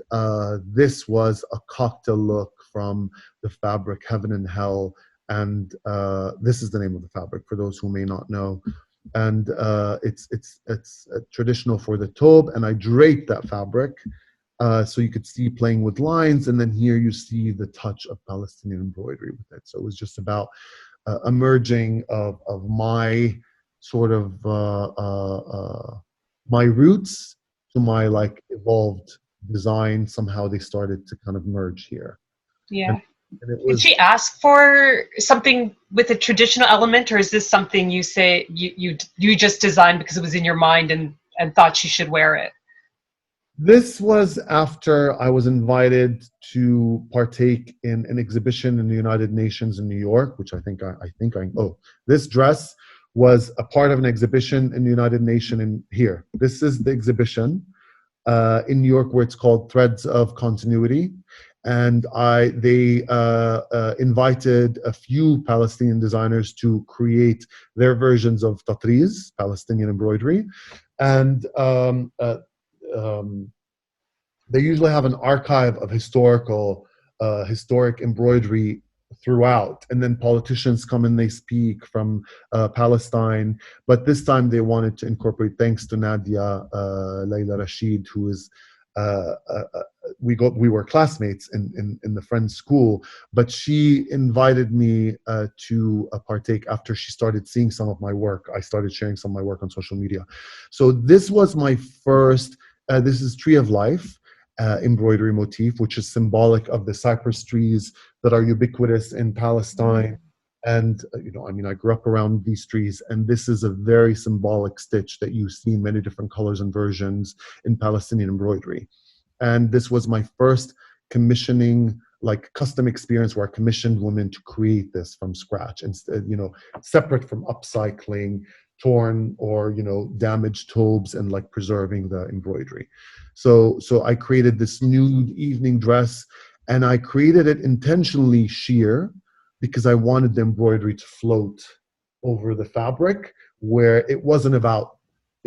this was a cocktail look from the fabric Heaven and Hell. And this is the name of the fabric for those who may not know. And it's traditional for the tobe. And I draped that fabric so you could see playing with lines. And then here you see the touch of Palestinian embroidery with it. So it was just about a merging of my sort of my roots to my like evolved design. Somehow they started to kind of merge here. Yeah. And it Did was, she ask for something with a traditional element, or is this something you say you just designed because it was in your mind and thought she should wear it? this was after I was invited to partake in an exhibition in the United Nations in New York, which this dress was a part of an exhibition in the United Nations in here. This is the exhibition in New York, where it's called Threads of Continuity. and they invited a few Palestinian designers to create their versions of Tatreez, Palestinian embroidery, and um, they usually have an archive of historic embroidery throughout, and then politicians come and they speak from Palestine. But this time they wanted to incorporate, thanks to Nadia Layla Rashid, who is we were classmates in the Friends school, but she invited me to partake after she started seeing some of my work. I started sharing some of my work on social media. So this was my first, this is Tree of Life embroidery motif, which is symbolic of the cypress trees that are ubiquitous in Palestine. And, I mean, I grew up around these trees, and this is a very symbolic stitch that you see in many different colors and versions in Palestinian embroidery. And this was my first commissioning, like custom experience, where I commissioned women to create this from scratch, and separate from upcycling torn or damaged taubes and like preserving the embroidery. So I created this nude evening dress, and I created it intentionally sheer because I wanted the embroidery to float over the fabric, where it wasn't about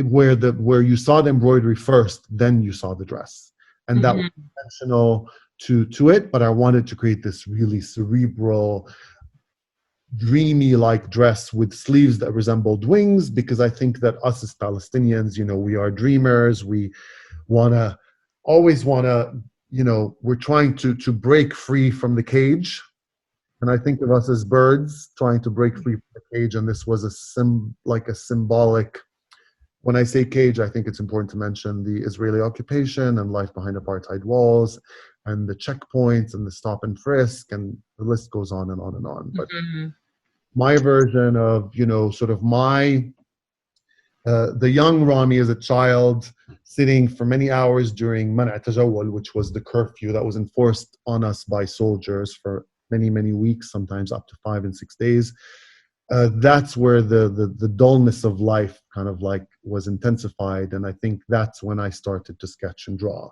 where you saw the embroidery first, then you saw the dress. And that was intentional to it, but I wanted to create this really cerebral, dreamy like dress with sleeves that resembled wings, because I think that us as Palestinians, we are dreamers. We always want to, we're trying to break free from the cage. And I think of us as birds trying to break free from the cage. And this was a symbolic, when I say cage, I think it's important to mention the Israeli occupation and life behind apartheid walls and the checkpoints and the stop and frisk, and the list goes on and on and on. But my version of, sort of the young Rami as a child, sitting for many hours during Man' Tajawwal, which was the curfew that was enforced on us by soldiers for many, many weeks, sometimes up to 5 and 6 days. That's where the dullness of life kind of like was intensified. And I think that's when I started to sketch and draw.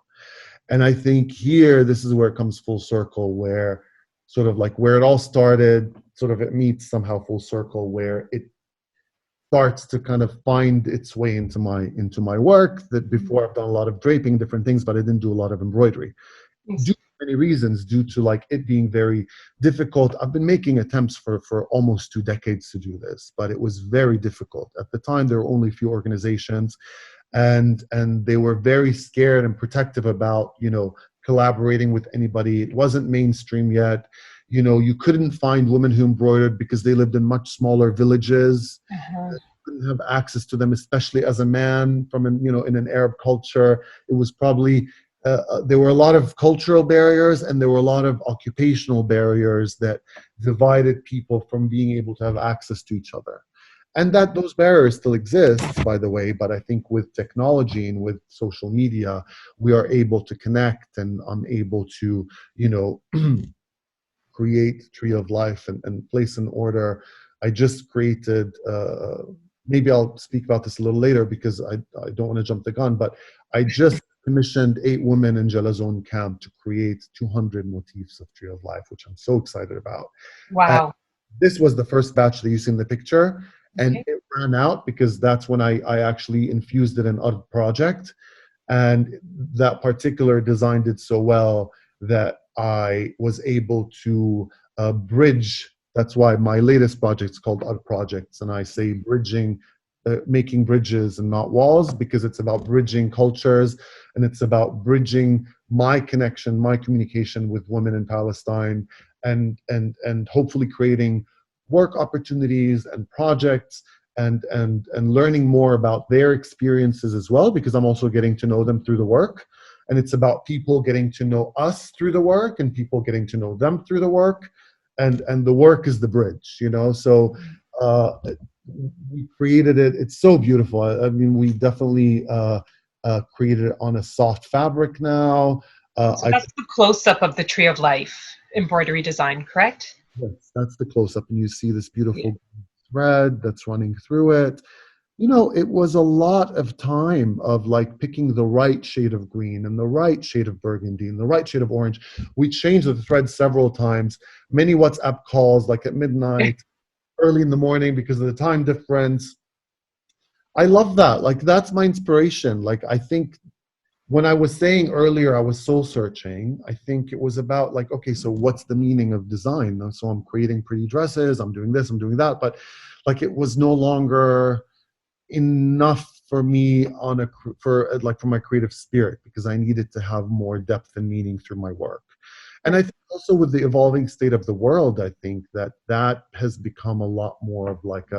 And I think here, this is where it comes full circle, where sort of like where it all started, sort of it meets somehow full circle, where it starts to kind of find its way into my work. That before I've done a lot of draping, different things, but I didn't do a lot of embroidery. Due to many reasons, due to like it being very difficult. I've been making attempts for almost 2 decades to do this, but it was very difficult. At the time, there were only a few organizations, and they were very scared and protective about, collaborating with anybody. It wasn't mainstream yet. You couldn't find women who embroidered because they lived in much smaller villages. You couldn't have access to them, especially as a man from in an Arab culture. It was probably there were a lot of cultural barriers, and there were a lot of occupational barriers that divided people from being able to have access to each other. And that those barriers still exist, by the way, but I think with technology and with social media, we are able to connect, and I'm able to, create Tree of Life and place in order. I just created, maybe I'll speak about this a little later because I don't want to jump the gun, but I just commissioned 8 women in Jalazon camp to create 200 motifs of Tree of Life, which I'm so excited about. Wow. And this was the first batch that you see in the picture, and it ran out because that's when I actually infused it in Art Project. And that particular design did so well that I was able to bridge. That's why my latest project is called Art Projects, and I say bridging, making bridges and not walls, because it's about bridging cultures, and it's about bridging my connection, my communication with women in Palestine, and hopefully creating work opportunities and projects, and learning more about their experiences as well, because I'm also getting to know them through the work. And it's about people getting to know us through the work, and people getting to know them through the work, and the work is the bridge, So we created it. It's so beautiful. I mean, we definitely created it on a soft fabric now. So that's the close-up of the Tree of Life embroidery design, correct? Yes, that's the close-up, and you see this beautiful thread that's running through it. It was a lot of time of like picking the right shade of green and the right shade of burgundy and the right shade of orange. We changed the thread several times, many WhatsApp calls, like at midnight, early in the morning because of the time difference. I love that. Like, that's my inspiration. Like, I think when I was saying earlier I was soul searching, I think it was about like, okay, so what's the meaning of design? So I'm creating pretty dresses, I'm doing this, I'm doing that, but like it was no longer enough for me for my creative spirit, because I needed to have more depth and meaning through my work. And I think also with the evolving state of the world, I think that has become a lot more of like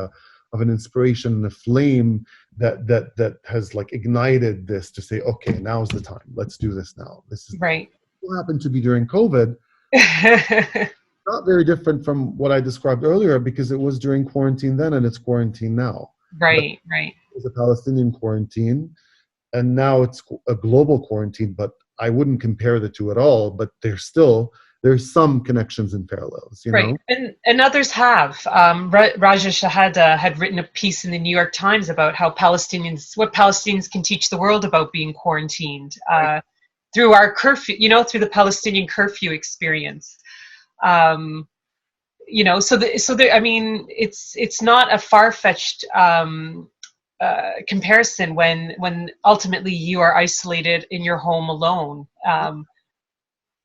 of an inspiration and a flame that has like ignited this to say, okay, now's the time. Let's do this now. This is Right. what happened to be during COVID. Not very different from what I described earlier, because it was during quarantine then and it's quarantine now. Right, right. It was a Palestinian quarantine, and now it's a global quarantine, but I wouldn't compare the two at all. But there's some connections and parallels, Right, and others have. Raja Shahada had written a piece in the New York Times about how what Palestinians can teach the world about being quarantined through our curfew, through the Palestinian curfew experience. I mean, it's not a far-fetched comparison when ultimately you are isolated in your home alone.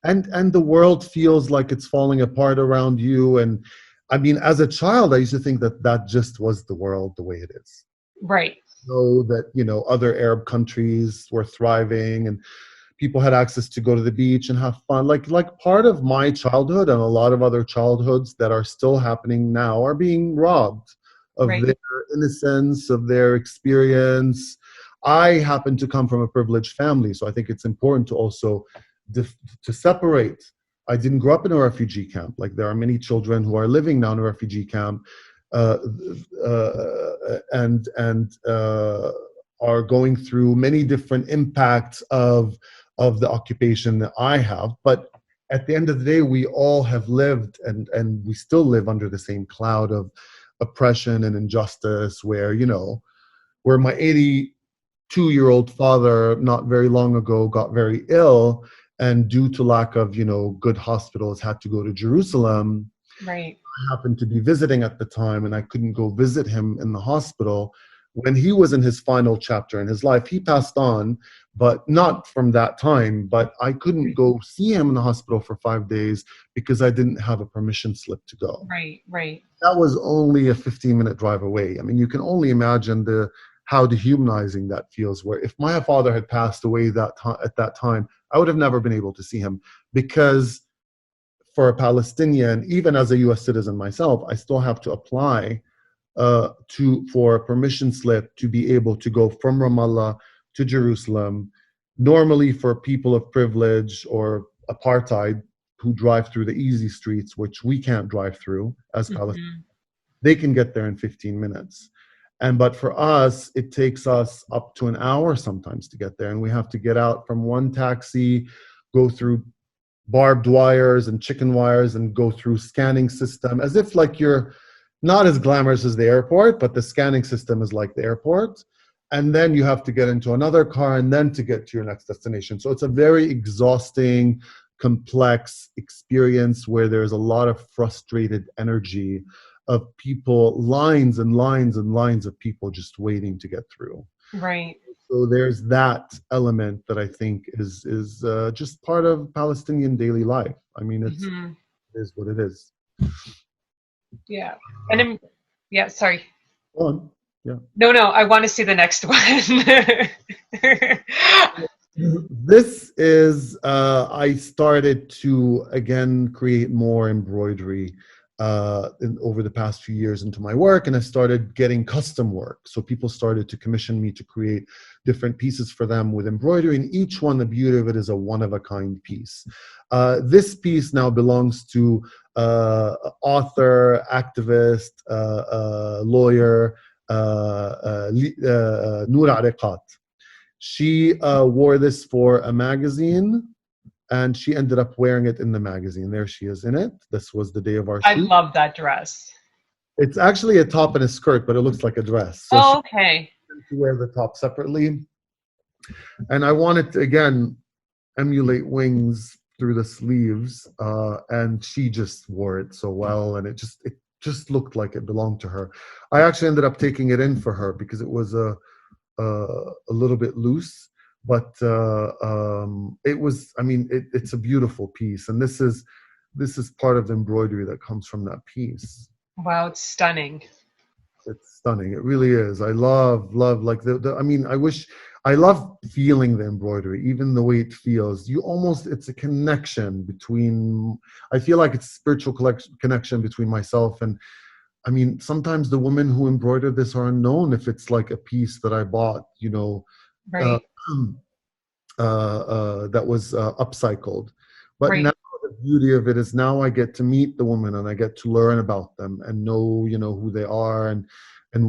And the world feels like it's falling apart around you. And I mean, as a child, I used to think that just was the world the way it is. Right. So that, other Arab countries were thriving and people had access to go to the beach and have fun. Like part of my childhood and a lot of other childhoods that are still happening now are being robbed of Right. their innocence, of their experience. I happen to come from a privileged family, so I think it's important to also to separate. I didn't grow up in a refugee camp. Like, there are many children who are living now in a refugee camp and are going through many different impacts of the occupation that I have. But at the end of the day, we all have lived and we still live under the same cloud of oppression and injustice, where my 82-year-old father not very long ago got very ill, and due to lack of good hospitals had to go to Jerusalem. Right. I happened to be visiting at the time, and I couldn't go visit him in the hospital when he was in his final chapter in his life. He passed on, but not from that time. But I couldn't go see him in the hospital for 5 days because I didn't have a permission slip to go. Right. Right. That was only a 15-minute drive away. I mean, you can only imagine how dehumanizing that feels, where if my father had passed away at that time, I would have never been able to see him, because for a Palestinian, even as a US citizen myself, I still have to apply for a permission slip to be able to go from Ramallah to Jerusalem. Normally, for people of privilege or apartheid who drive through the easy streets, which we can't drive through as Palestinians, they can get there in 15 minutes. But for us, it takes us up to an hour sometimes to get there. And we have to get out from one taxi, go through barbed wires and chicken wires, and go through scanning system, as if like you're not as glamorous as the airport, but the scanning system is like the airport. And then you have to get into another car and then to get to your next destination. So it's a very exhausting, complex experience where there's a lot of frustrated energy of people, lines and lines and lines of people just waiting to get through. Right. So there's that element that I think is just part of Palestinian daily life. I mean, it is what it is. Yeah. And yeah, sorry. Go on. Yeah. No, I want to see the next one. This is, I started to, again, create more embroidery over the past few years into my work, and I started getting custom work. So people started to commission me to create different pieces for them with embroidery, and each one, the beauty of it, is a one-of-a-kind piece. This piece now belongs to author, activist, lawyer, Noor Ariqat. She wore this for a magazine, and she ended up wearing it in the magazine. There she is in it. This was the day of our shoot. I love that dress. It's actually a top and a skirt, but it looks like a dress. So she Oh, okay. to wear the top separately. And I wanted to, again, emulate wings through the sleeves. And she just wore it so well. And it just looked like it belonged to her. I actually ended up taking it in for her because it was a little bit loose. But it was, I mean, it's a beautiful piece. And this is part of the embroidery that comes from that piece. Wow, it's stunning. It's stunning. It really is. I love like I mean, I love feeling the embroidery, even the way it feels. It's a connection between, I feel like it's a spiritual connection between myself and, I mean, sometimes the women who embroidered this are unknown if it's like a piece that I bought, uh, Right, that was upcycled. But now right. the beauty of it is now I get to meet the women and I get to learn about them and know, who they are and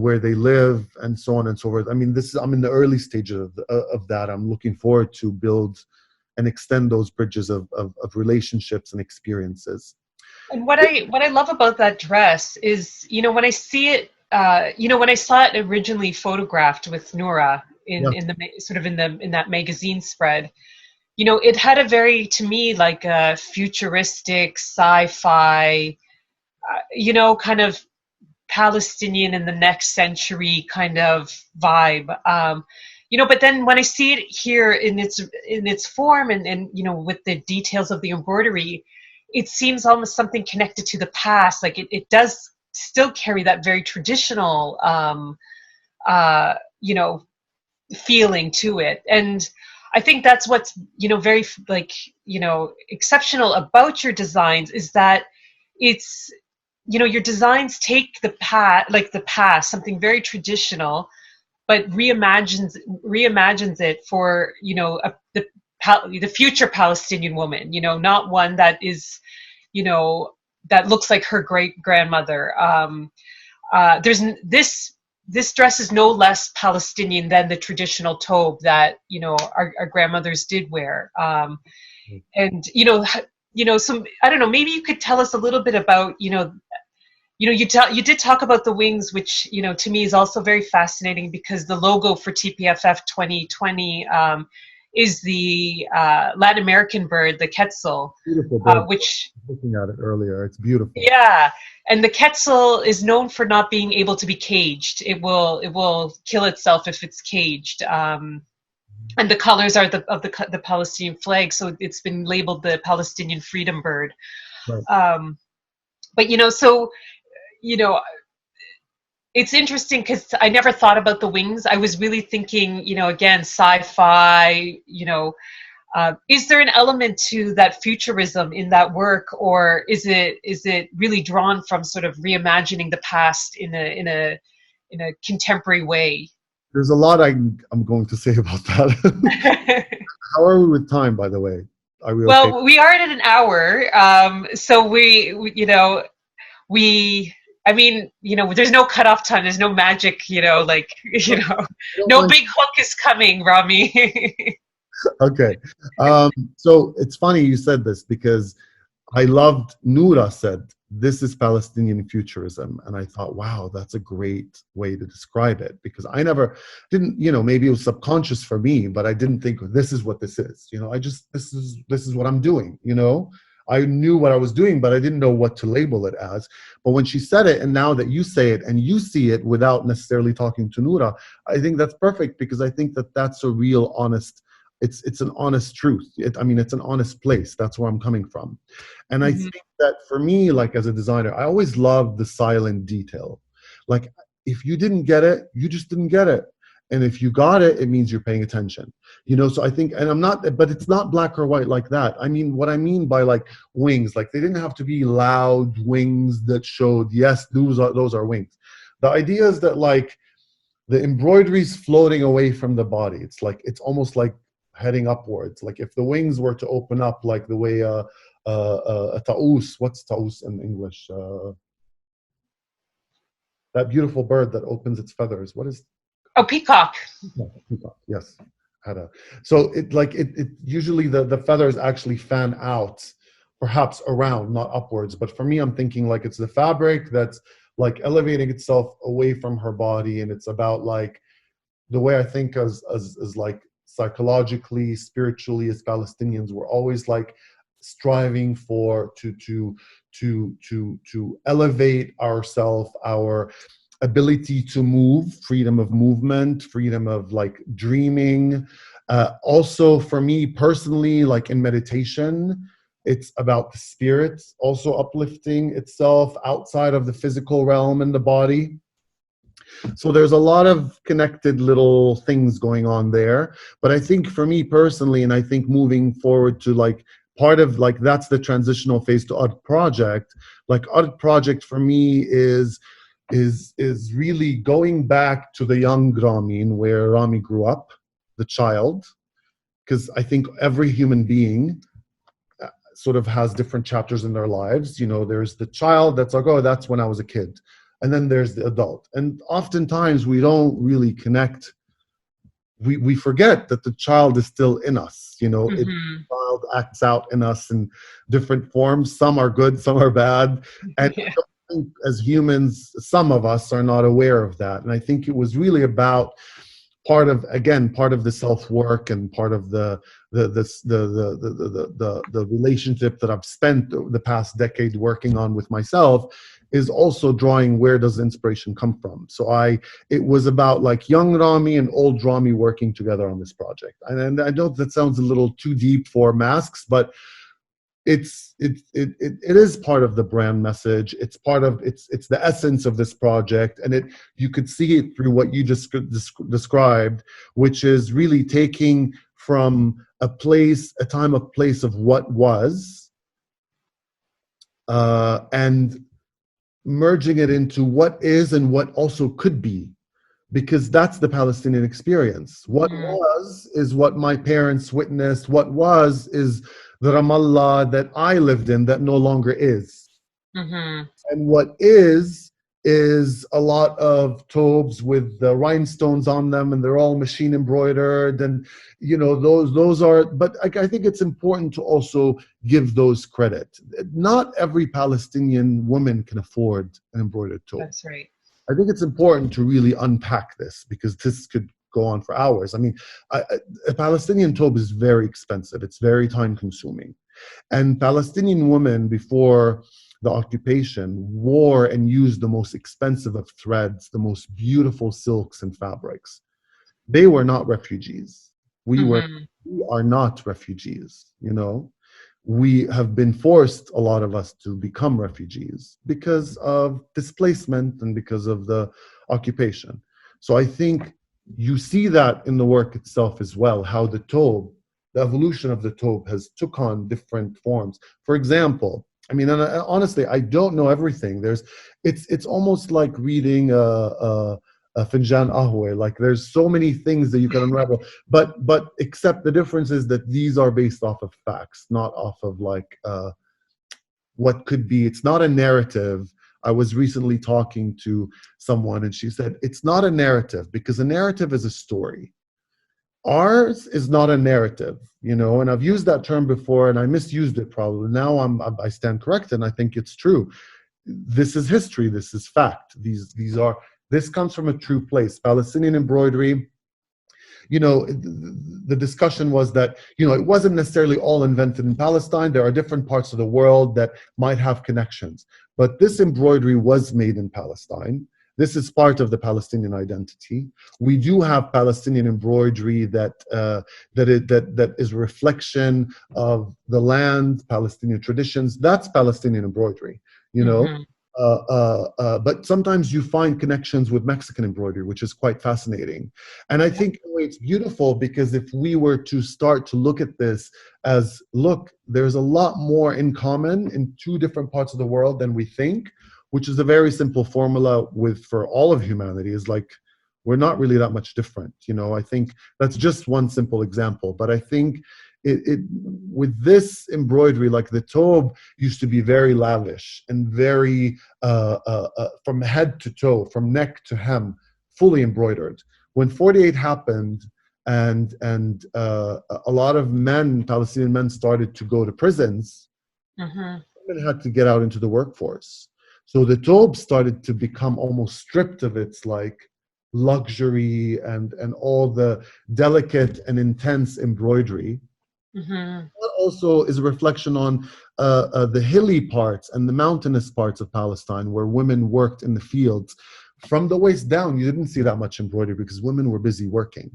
where they live and so on and so forth. I mean, I'm in the early stages of that. I'm looking forward to build and extend those bridges of relationships and experiences. And what I love about that dress is, when I see it, when I saw it originally photographed with Noura Yeah, in that magazine spread, it had a very, to me, like a futuristic sci-fi, kind of Palestinian in the next century kind of vibe. But then when I see it here in its form and with the details of the embroidery, it seems almost something connected to the past. Like it does still carry that very traditional, uh, you know, feeling to it. And I think that's what's, very like, exceptional about your designs is that it's, your designs take the past, something very traditional, but reimagines it for, the future Palestinian woman, not one that is, you know, that looks like her great grandmother. There's this dress is no less Palestinian than the traditional tobe that our grandmothers did wear. And some, I don't know, maybe you could tell us a little bit about you did talk about the wings, which to me is also very fascinating because the logo for TPFF 2020 is the Latin American bird, the quetzal, beautiful bird. which Looking at it earlier, it's beautiful. yeah, and the quetzal is known for not being able to be caged. It will kill itself if it's caged. And the colors are the Palestinian flag, so it's been labeled the Palestinian freedom bird. Right. But so you know it's interesting because I never thought about the wings. I was really thinking, again, sci-fi. Is there an element to that futurism in that work, or is it really drawn from sort of reimagining the past in a contemporary way? There's a lot I'm going to say about that. How are we with time, by the way? Are we okay? Well, we are at an hour, so we. I mean, there's no cutoff time. There's no magic, like, no big hook is coming, Rami. Okay. So it's funny you said this because I loved Noura said, this is Palestinian futurism. And I thought, wow, that's a great way to describe it because I never didn't, maybe it was subconscious for me, but I didn't think this is what this is. This is what I'm doing, I knew what I was doing, but I didn't know what to label it as. But when she said it, and now that you say it and you see it without necessarily talking to Noura, I think that's perfect because I think that that's a real honest, it's an honest truth. It's an honest place. That's where I'm coming from. And I think that for me, like as a designer, I always love the silent detail. Like if you didn't get it, you just didn't get it. And if you got it, it means you're paying attention. So I think, and I'm not, but it's not black or white like that. I mean, what I mean by like wings, like they didn't have to be loud wings that showed, yes, those are wings. The idea is that like the embroidery is floating away from the body. It's almost like heading upwards. Like if the wings were to open up like the way a ta'us, what's ta'us in English? That beautiful bird that opens its feathers. What is Oh, peacock. peacock? Yes. So it usually the feathers actually fan out, perhaps around, not upwards. But for me, I'm thinking like it's the fabric that's like elevating itself away from her body, and it's about like the way I think as like psychologically, spiritually, as Palestinians, we're always like striving for to elevate ourselves, our ability to move, freedom of movement, freedom of like dreaming. Also, for me personally, like in meditation, it's about the spirit also uplifting itself outside of the physical realm and the body. So there's a lot of connected little things going on there. But I think for me personally, and I think moving forward to like part of like that's the transitional phase to Art Project. Like Art Project for me is really going back to the young Ramin, where Rami grew up, the child, because I think every human being sort of has different chapters in their lives. You know, there's the child that's like, oh, that's when I was a kid. And then there's the adult. And oftentimes we don't really connect. We forget that the child is still in us. You know, the child acts out in us in different forms. Some are good, some are bad. And Yeah. I think as humans, some of us are not aware of that. And I think it was really about part of the self work and part of the relationship that I've spent the past decade working on with myself is also drawing where does the inspiration come from. So it was about like young Rami and old Rami working together on this project. And I know that sounds a little too deep for masks, but it is part of the brand message. It's part of it's the essence of this project, and you could see it through what you just described, which is really taking from a time of place of what was, and merging it into what is and what also could be, because that's the Palestinian experience. What was is what my parents witnessed. What was is the Ramallah that I lived in that no longer is. And what is a lot of taubes with the rhinestones on them, and they're all machine embroidered, and you know those are. But I think it's important to also give those credit. Not every Palestinian woman can afford an embroidered taube. That's right. I think it's important to really unpack this, because this could go on for hours. I mean, a Palestinian taube is very expensive. It's very time consuming. And Palestinian women before the occupation wore and used the most expensive of threads, the most beautiful silks and fabrics. They were not refugees. We are not refugees, you know. We have been forced, a lot of us, to become refugees because of displacement and because of the occupation. So I think you see that in the work itself as well, how the evolution of the taube has took on different forms. For example, I mean, and honestly, I don't know everything. It's almost like reading a finjan ahwe. Like there's so many things that you can unravel, but except the difference is that these are based off of facts, not off of like what could be. It's not a narrative. I was recently talking to someone and she said it's not a narrative, because a narrative is a story. Ours is not a narrative, you know, and I've used that term before and I misused it probably. Now I stand corrected and I think it's true. This is history. This is fact. This comes from a true place. Palestinian embroidery, you know, the discussion was that, you know, it wasn't necessarily all invented in Palestine. There are different parts of the world that might have connections. But this embroidery was made in Palestine. This is part of the Palestinian identity. We do have Palestinian embroidery that is a reflection of the land, Palestinian traditions. That's Palestinian embroidery, you know. But sometimes you find connections with Mexican embroidery, which is quite fascinating. And I think in a way it's beautiful, because if we were to start to look at this as, look, there's a lot more in common in two different parts of the world than we think, which is a very simple formula for all of humanity, is like, we're not really that much different. You know, I think that's just one simple example. But I think with this embroidery, like the taube used to be very lavish and very from head to toe, from neck to hem, fully embroidered. When 48 happened and a lot of Palestinian men started to go to prisons, women had to get out into the workforce. So the thobe started to become almost stripped of its like luxury and all the delicate and intense embroidery. Mm-hmm. That also is a reflection on the hilly parts and the mountainous parts of Palestine, where women worked in the fields. From the waist down, you didn't see that much embroidery because women were busy working.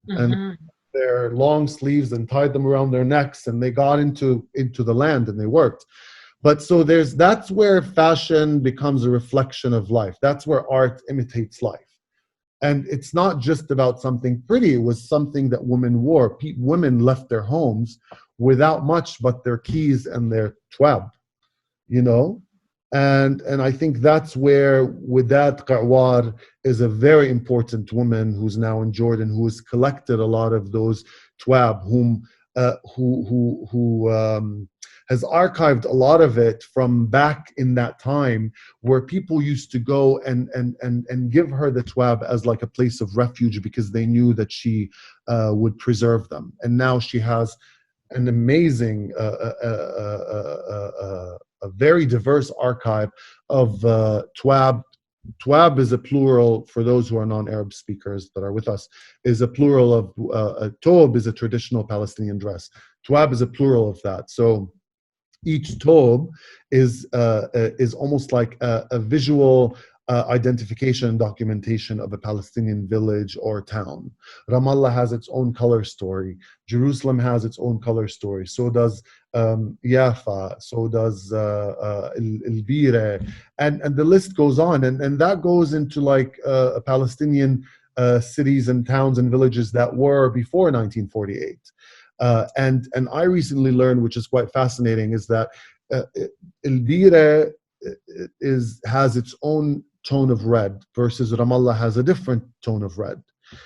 And Mm-hmm. their long sleeves and tied them around their necks, and they got into the land and they worked. But so that's where fashion becomes a reflection of life. That's where art imitates life. And it's not just about something pretty. It was something that women wore. Women left their homes without much but their keys and their twab, you know? And I think that's where, with that, Qawar is a very important woman who's now in Jordan, who has collected a lot of those twab, who has archived a lot of it from back in that time, where people used to go and give her the twab as like a place of refuge because they knew that she would preserve them. And now she has an amazing, a very diverse archive of twab. Twab is a plural, for those who are non-Arab speakers that are with us, is a plural of thobe is a traditional Palestinian dress. Twab is a plural of that. So each thobe is almost like a visual identification and documentation of a Palestinian village or town. Ramallah has its own color story. Jerusalem has its own color story. So does Yafa. So does El-Bire. And the list goes on. And that goes into like Palestinian cities and towns and villages that were before 1948. And I recently learned, which is quite fascinating, is that El-Bire has its own tone of red, versus Ramallah has a different tone of red.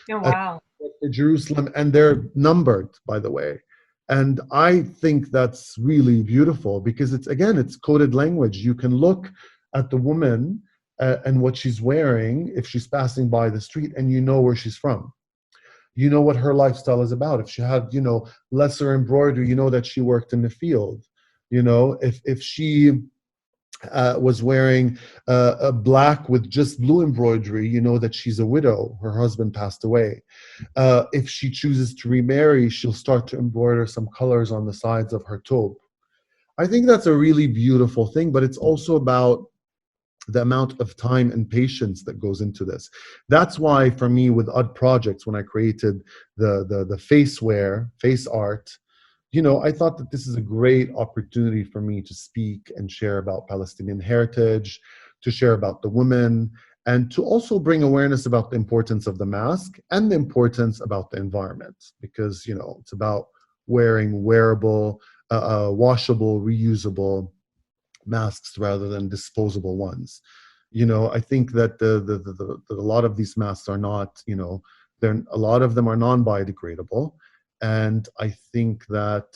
Oh, wow. Jerusalem, and they're numbered, by the way. And I think that's really beautiful because it's coded language. You can look at the woman and what she's wearing if she's passing by the street, and you know where she's from. You know what her lifestyle is about. If she had, lesser embroidery, you know that she worked in the field. If she was wearing a black with just blue embroidery, you know that she's a widow. Her husband passed away. If she chooses to remarry, she'll start to embroider some colors on the sides of her thobe. I think that's a really beautiful thing, but it's also about the amount of time and patience that goes into this. That's why, for me, with odd projects, when I created the face art, I thought that this is a great opportunity for me to speak and share about Palestinian heritage, to share about the women, and to also bring awareness about the importance of the mask and the importance about the environment, because it's about wearing wearable, washable, reusable masks rather than disposable ones. I think that a lot of these masks are not, a lot of them are non-biodegradable. And I think that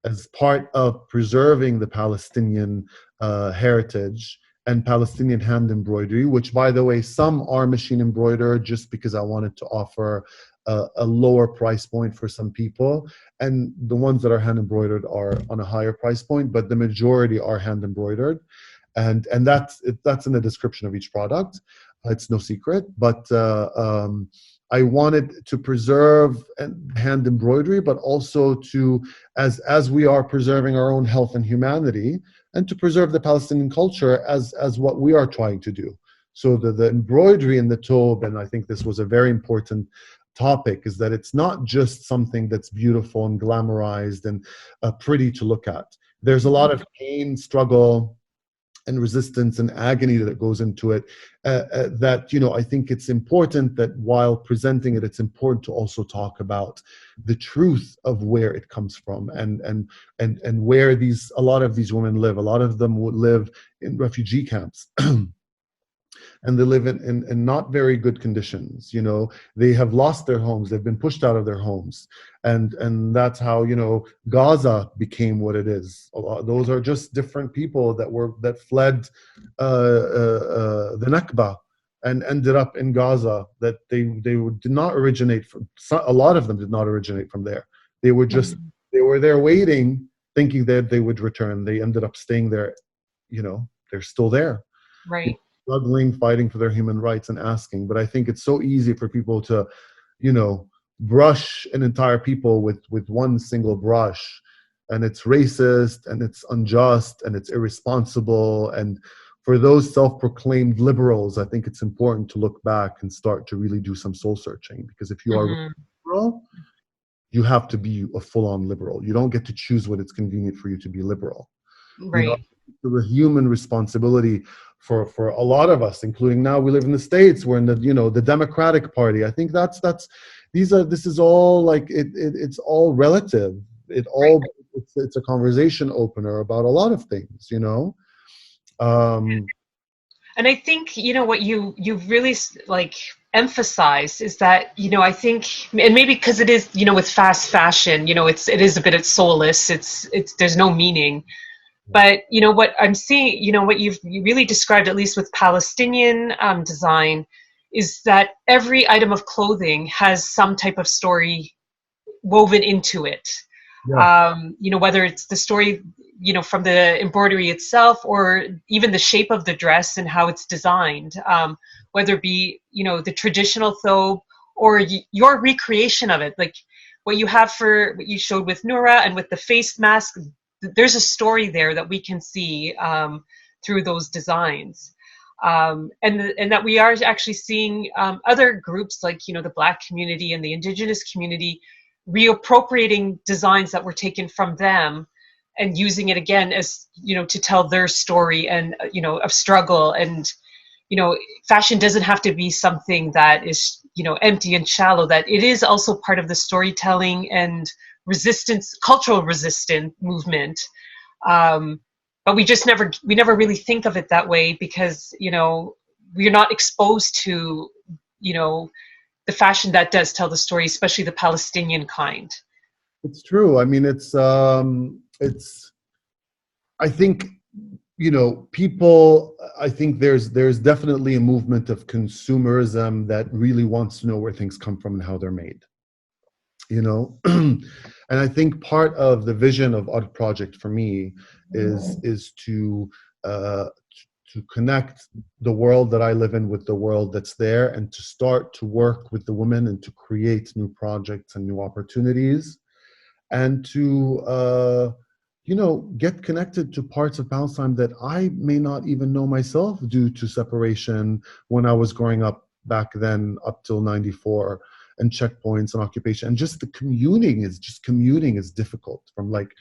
as part of preserving the Palestinian heritage and Palestinian hand embroidery, which, by the way, some are machine embroidered just because I wanted to offer a lower price point for some people, and the ones that are hand embroidered are on a higher price point, but the majority are hand embroidered, and that's in the description of each product. It's no secret, but I wanted to preserve hand embroidery, but also to, as we are preserving our own health and humanity, and to preserve the Palestinian culture as what we are trying to do. So the embroidery in the thobe, and I think this was a very important topic, is that it's not just something that's beautiful and glamorized and pretty to look at. There's a lot of pain, struggle, and resistance and agony that goes into it, that I think it's important that while presenting it, it's important to also talk about the truth of where it comes from, and where a lot of these women live. A lot of them would live in refugee camps. And they live in not very good conditions. They have lost their homes. They've been pushed out of their homes. And that's how, Gaza became what it is. Those are just different people that fled the Nakba and ended up in Gaza, that they did not originate from. A lot of them did not originate from there. They were there waiting, thinking that they would return. They ended up staying there. They're still there. Right. struggling, fighting for their human rights and asking. But I think it's so easy for people to, you know, brush an entire people with one single brush, and it's racist and it's unjust and it's irresponsible. And for those self-proclaimed liberals, I think it's important to look back and start to really do some soul searching, because if you are liberal, you have to be a full-on liberal. You don't get to choose when it's convenient for you to be liberal. You know, Right. the human responsibility for a lot of us, including now we live in the States, we're in the, you know, the Democratic Party. I think this is all like it's all relative. It's a conversation opener about a lot of things, you know. And I think, you know, what you really like emphasize is that, you know, I think, and maybe because it is, you know, with fast fashion, you know, it is a bit of soulless. It's there's no meaning. But, you know, what I'm seeing, you know, what you really described, at least with Palestinian design, is that every item of clothing has some type of story woven into it. Yeah. You know, whether it's the story, you know, from the embroidery itself, or even the shape of the dress and how it's designed, whether it be, you know, the traditional thobe or your recreation of it, like what you have for what you showed with Noura and with the face mask. There's a story there that we can see through those designs. And that we are actually seeing other groups like, you know, the Black community and the Indigenous community reappropriating designs that were taken from them and using it again as, you know, to tell their story and, you know, of struggle. And, you know, fashion doesn't have to be something that is, you know, empty and shallow, that it is also part of the storytelling and resistance, cultural resistance movement. But we never really think of it that way because, you know, we're not exposed to, you know, the fashion that does tell the story, especially the Palestinian kind. It's true. I mean, I think, you know, people, I think there's definitely a movement of consumerism that really wants to know where things come from and how they're made, you know. And I think part of the vision of Art Project for me is to connect the world that I live in with the world that's there, and to start to work with the women and to create new projects and new opportunities, and to you know, get connected to parts of Palestine that I may not even know myself due to separation when I was growing up back then, up till '94, and checkpoints and occupation. And just commuting is difficult. From like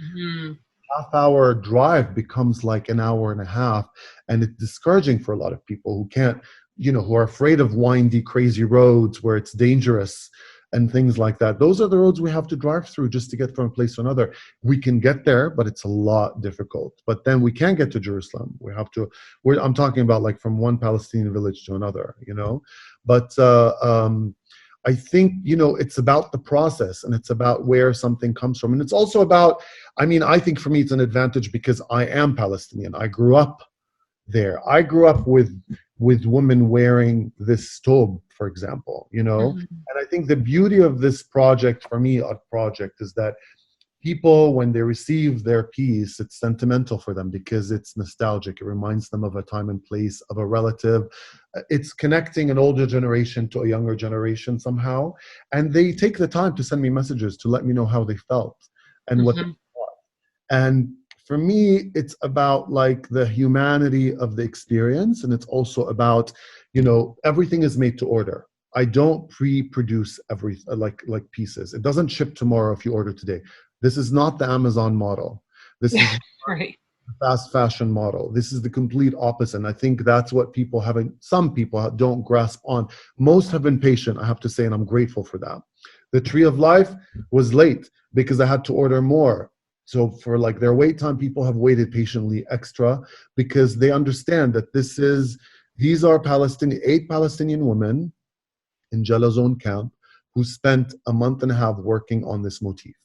half-hour drive becomes like an hour and a half, and it's discouraging for a lot of people who can't, you know, who are afraid of windy, crazy roads where it's dangerous and things like that. Those are the roads we have to drive through just to get from a place to another. We can get there, but it's a lot difficult. But then we can get to Jerusalem. I'm talking about like from one Palestinian village to another, you know. But I think, you know, it's about the process, and it's about where something comes from. And it's also about, I mean, I think for me it's an advantage because I am Palestinian. I grew up there. I grew up with women wearing this thobe, for example, you know. And I think the beauty of this project, for me, Art Project, is that people, when they receive their piece, it's sentimental for them because it's nostalgic. It reminds them of a time and place, of a relative. It's connecting an older generation to a younger generation somehow. And they take the time to send me messages to let me know how they felt and what they thought. And for me, it's about like the humanity of the experience. And it's also about, you know, everything is made to order. I don't pre-produce like pieces. It doesn't ship tomorrow if you order today. This is not the Amazon model. This is right. the fast fashion model. This is the complete opposite. And I think that's what some people don't grasp on. Most have been patient, I have to say, and I'm grateful for that. The Tree of Life was late because I had to order more. So for like their wait time, people have waited patiently extra because they understand that these are 8 Palestinian women in Jalazon camp who spent a month and a half working on this motif.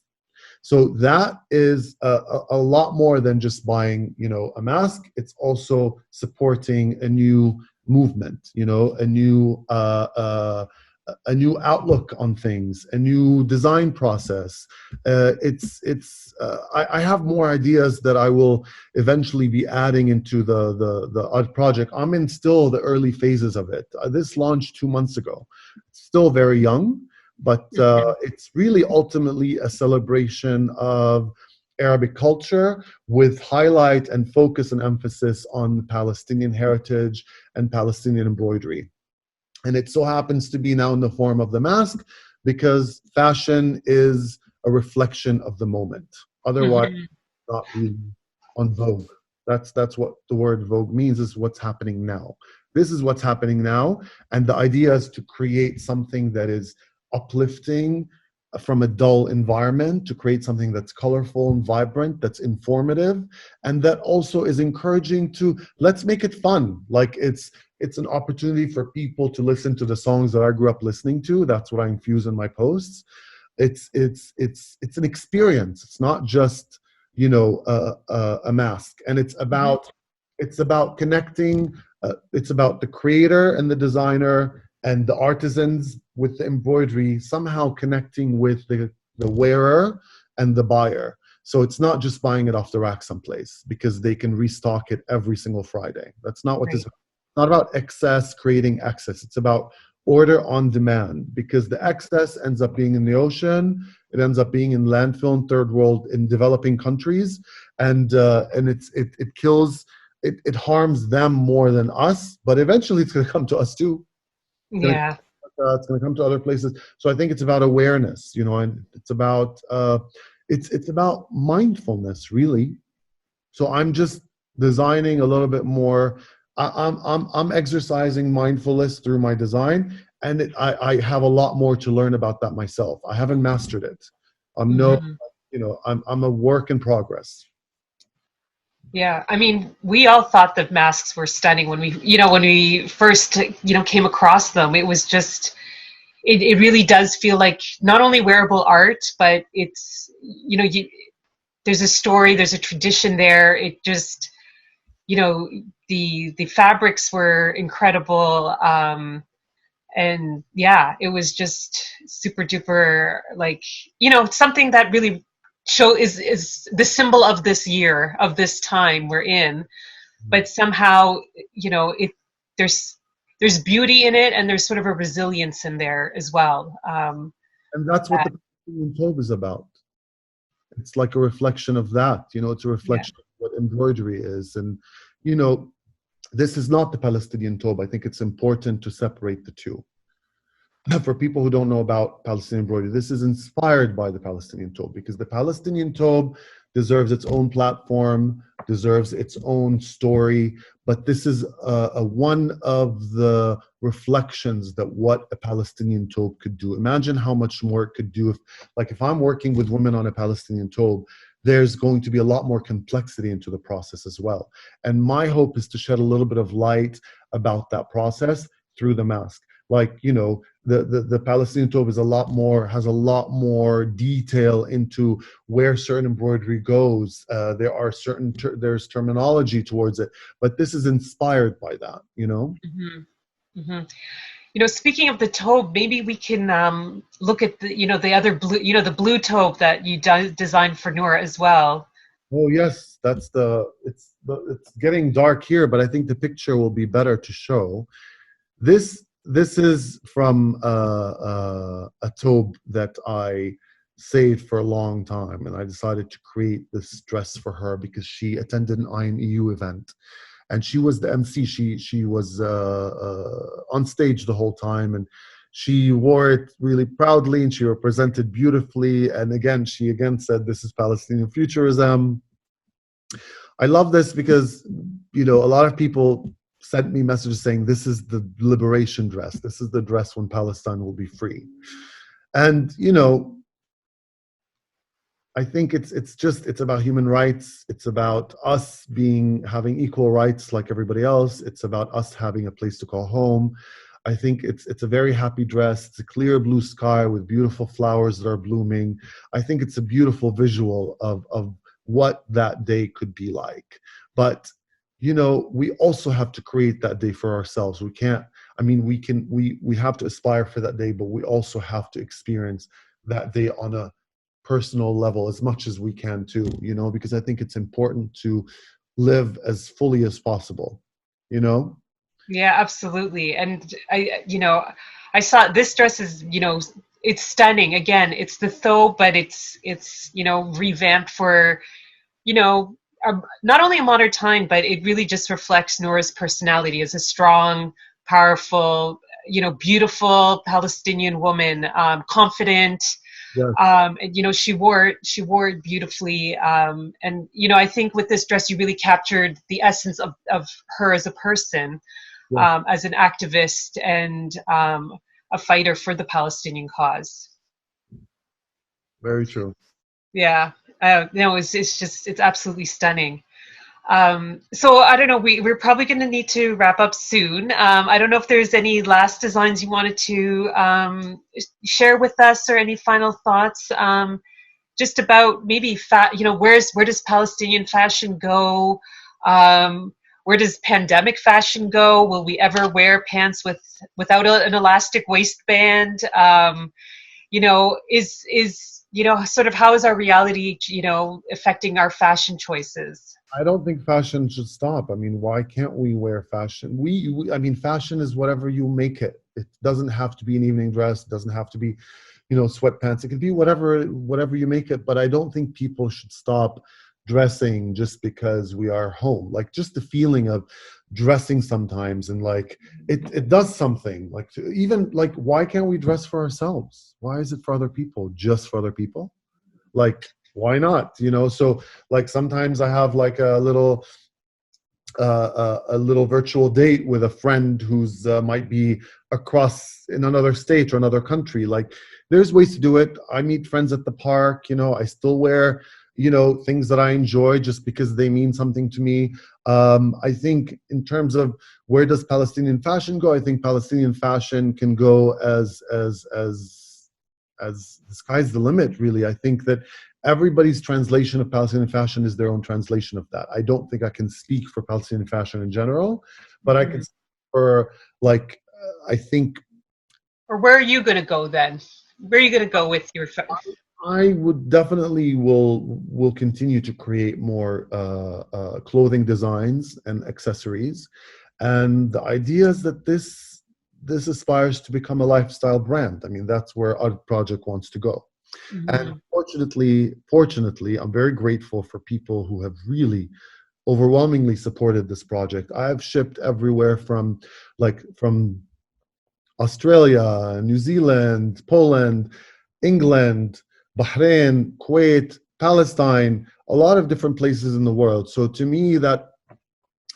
So that is a lot more than just buying, you know, a mask. It's also supporting a new movement, you know, a new a new outlook on things, a new design process. I have more ideas that I will eventually be adding into the art project. I'm in still the early phases of it. This launched 2 months ago. It's still very young, but it's really ultimately a celebration of Arabic culture with highlight and focus and emphasis on Palestinian heritage and Palestinian embroidery. And it so happens to be now in the form of the mask because fashion is a reflection of the moment. Otherwise, not really on vogue. That's what the word vogue means, is what's happening now. This is what's happening now. And the idea is to create something that is uplifting from a dull environment, to create something that's colorful and vibrant, that's informative, and that also is encouraging to, let's make it fun. Like it's an opportunity for people to listen to the songs that I grew up listening to. That's what I infuse in my posts. It's an experience. It's not just, a mask. And it's about connecting. It's about the creator and the designer and the artisans with the embroidery somehow connecting with the wearer and the buyer. So it's not just buying it off the rack someplace because they can restock it every single Friday. That's not what this is. It's not about excess creating excess. It's about order on demand, because the excess ends up being in the ocean. It ends up being in landfill in third world, in developing countries, and it kills. It harms them more than us, but eventually it's going to come to us too. It's going to come to other places. So I think it's about awareness, and it's about it's about mindfulness, really. So I'm just designing a little bit more. I'm exercising mindfulness through my design, and I have a lot more to learn about that myself. I haven't mastered it. I'm a work in progress. Yeah, I mean, we all thought the masks were stunning when we first, came across them. It was just, it really does feel like not only wearable art, but it's, there's a story, there's a tradition there. It just, the fabrics were incredible. And yeah, it was just super duper, like, something that really is the symbol of this year, of this time we're in. But somehow, there's beauty in it, and there's sort of a resilience in there as well. And that's what the Palestinian Tobe is about. It's like a reflection of that. It's a reflection of what embroidery is. And, this is not the Palestinian Tobe. I think it's important to separate the two. For people who don't know about Palestinian embroidery, this is inspired by the Palestinian Tobe, because the Palestinian Tobe deserves its own platform, deserves its own story, but this is one of the reflections that what a Palestinian Tobe could do. Imagine how much more it could do if I'm working with women on a Palestinian Tobe, there's going to be a lot more complexity into the process as well. And my hope is to shed a little bit of light about that process through the mask. The Palestinian Tobe has a lot more detail into where certain embroidery goes. There's terminology towards it, but this is inspired by that. Speaking of the Tobe, maybe we can look at the other blue, the blue Tobe that you designed for Noor as well. Oh yes, it's getting dark here, but I think the picture will be better to show. This is from a Tobe that I saved for a long time, and I decided to create this dress for her because she attended an INEU event, and she was the MC. She was on stage the whole time, and she wore it really proudly, and she represented beautifully. And she said, "This is Palestinian futurism." I love this because a lot of people sent me messages saying this is the liberation dress. This is the dress when Palestine will be free. And I think it's about human rights. It's about us having equal rights like everybody else. It's about us having a place to call home. I think it's a very happy dress. It's a clear blue sky with beautiful flowers that are blooming. I think it's a beautiful visual of what that day could be like. But we also have to create that day for ourselves. I mean, we have to aspire for that day, but we also have to experience that day on a personal level as much as we can too, because I think it's important to live as fully as possible, you know? Yeah, absolutely. And I saw this dress is, it's stunning. Again, it's the thobe, but it's revamped for, not only a modern time, but it really just reflects Noura's personality as a strong, powerful, beautiful Palestinian woman, confident. Yes. And she wore it beautifully. And I think with this dress, you really captured the essence of her as a person, Yes. as an activist and a fighter for the Palestinian cause. Very true. Yeah, no, it's absolutely stunning. So I don't know, we're probably going to need to wrap up soon. I don't know if there's any last designs you wanted to share with us, or any final thoughts, just about maybe where does Palestinian fashion go? Where does pandemic fashion go? Will we ever wear pants without an elastic waistband? Sort of, how is our reality, affecting our fashion choices? I don't think fashion should stop. I mean, why can't we wear fashion? I mean, fashion is whatever you make it. It doesn't have to be an evening dress. It doesn't have to be, sweatpants. It could be whatever you make it. But I don't think people should stop dressing just because we are home. Like, just the feeling of dressing sometimes, and like it does something. Like, even like, why can't we dress for ourselves? Why is it for other people? Just for other people? Like, why not? So like, sometimes I have like a little virtual date with a friend who's might be across in another state or another country. Like, there's ways to do it. I meet friends at the park. I still wear things that I enjoy just because they mean something to me. I think in terms of where does Palestinian fashion go, I think Palestinian fashion can go as the sky's the limit, really. I think that everybody's translation of Palestinian fashion is their own translation of that. I don't think I can speak for Palestinian fashion in general, but I can speak for, like, I think. Or where are you going to go then? Where are you going to go with your? I would definitely will continue to create more clothing designs and accessories, and the idea is that this aspires to become a lifestyle brand. I mean, that's where our project wants to go. Mm-hmm. And fortunately, I'm very grateful for people who have really overwhelmingly supported this project. I have shipped everywhere from Australia, New Zealand, Poland, England, Bahrain, Kuwait, Palestine, a lot of different places in the world. So to me, that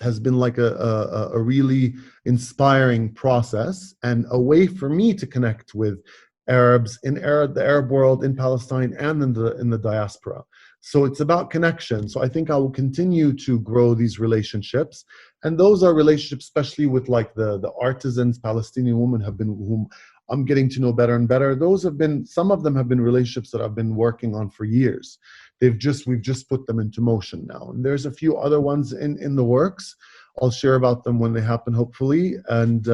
has been like a really inspiring process, and a way for me to connect with Arabs in the Arab world, in Palestine, and in the diaspora. So it's about connection. So I think I will continue to grow these relationships, and those are relationships, especially with like the artisans, Palestinian women whom I'm getting to know better and better. Some of them have been relationships that I've been working on for years. We've just put them into motion now, and there's a few other ones in the works. I'll share about them when they happen, hopefully. And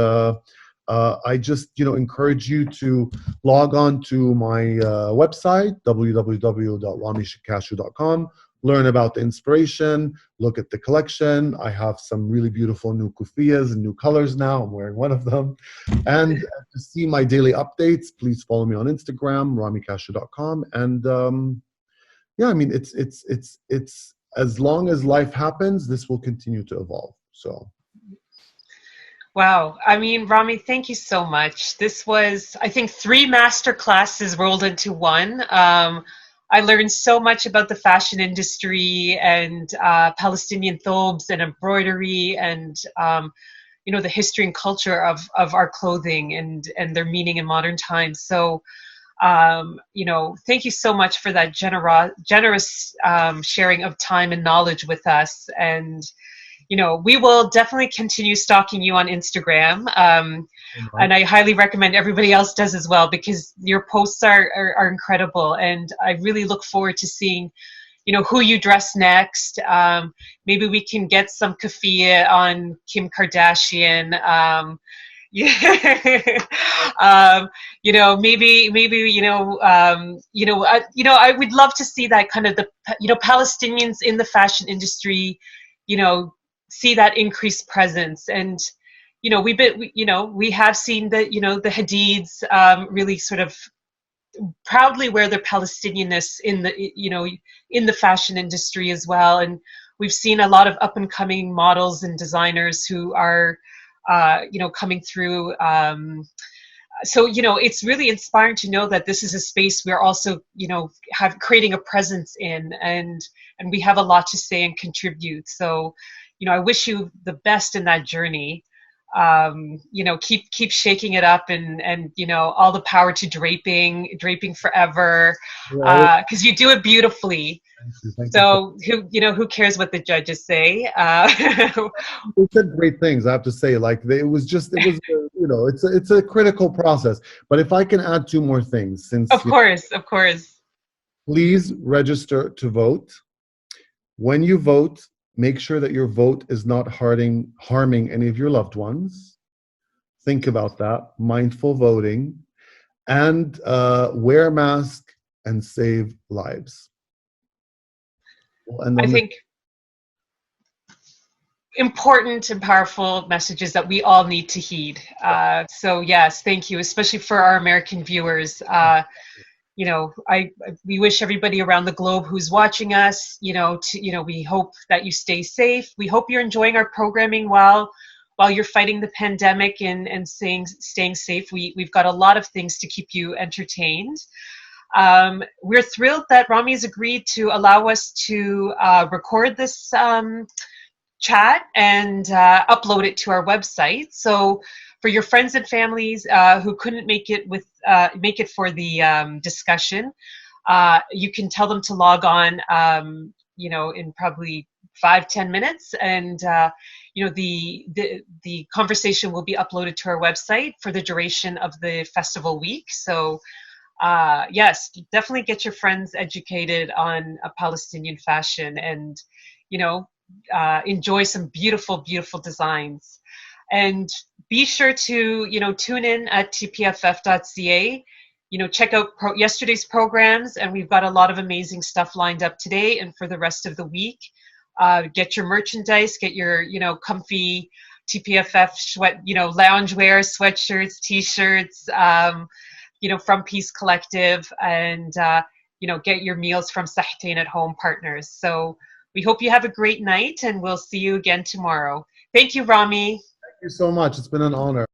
I just encourage you to log on to my website, www.ramikashou.com. Learn about the inspiration, look at the collection. I have some really beautiful new kufiyas and new colors now. I'm wearing one of them. And to see my daily updates, please follow me on Instagram, ramikashou.com. And yeah, I mean, it's as long as life happens, this will continue to evolve. So. Wow. I mean, Rami, thank you so much. This was, I think, 3 master classes rolled into one. I learned so much about the fashion industry and Palestinian thobes and embroidery, and the history and culture of our clothing and their meaning in modern times. So, thank you so much for that generous sharing of time and knowledge with us. And we will definitely continue stalking you on Instagram. And I highly recommend everybody else does as well, because your posts are incredible. And I really look forward to seeing, who you dress next. Maybe we can get some kafia on Kim Kardashian. Yeah. Maybe, I would love to see that kind of Palestinians in the fashion industry, you know, see that increased presence. And, we have seen that, the Hadids, really sort of proudly wear their Palestinianness in the fashion industry as well. And we've seen a lot of up and coming models and designers who are, coming through. So it's really inspiring to know that this is a space we're also have creating a presence in, and we have a lot to say and contribute. So I wish you the best in that journey. Keep shaking it up, and all the power to draping forever, Right. because you do it beautifully. Thank you. Thank you. So who cares what the judges say? They said great things. I have to say, like it was, it's a critical process. But if I can add two more things, since Of course, of course. please register to vote. When you vote, make sure that your vote is not harming any of your loved ones. Think about that. Mindful voting, and wear a mask and save lives. And I think important and powerful messages that we all need to heed. So yes, thank you, especially for our American viewers. We wish everybody around the globe who's watching us, we hope that you stay safe. We hope you're enjoying our programming while you're fighting the pandemic and staying safe. We've got a lot of things to keep you entertained. We're thrilled that Rami has agreed to allow us to record this chat and upload it to our website. So for your friends and families who couldn't make it for the discussion, you can tell them to log on, in probably 5-10 minutes, and the conversation will be uploaded to our website for the duration of the festival week. So yes, definitely get your friends educated on a Palestinian fashion, and enjoy some beautiful, beautiful designs. And be sure to tune in at tpff.ca. Check out yesterday's programs, and we've got a lot of amazing stuff lined up today and for the rest of the week. Get your merchandise, get your comfy TPFF loungewear, sweatshirts, t-shirts, from Peace Collective, and get your meals from Sahtain at Home partners. So we hope you have a great night, and we'll see you again tomorrow. Thank you, Rami. thank you so much. It's been an honor.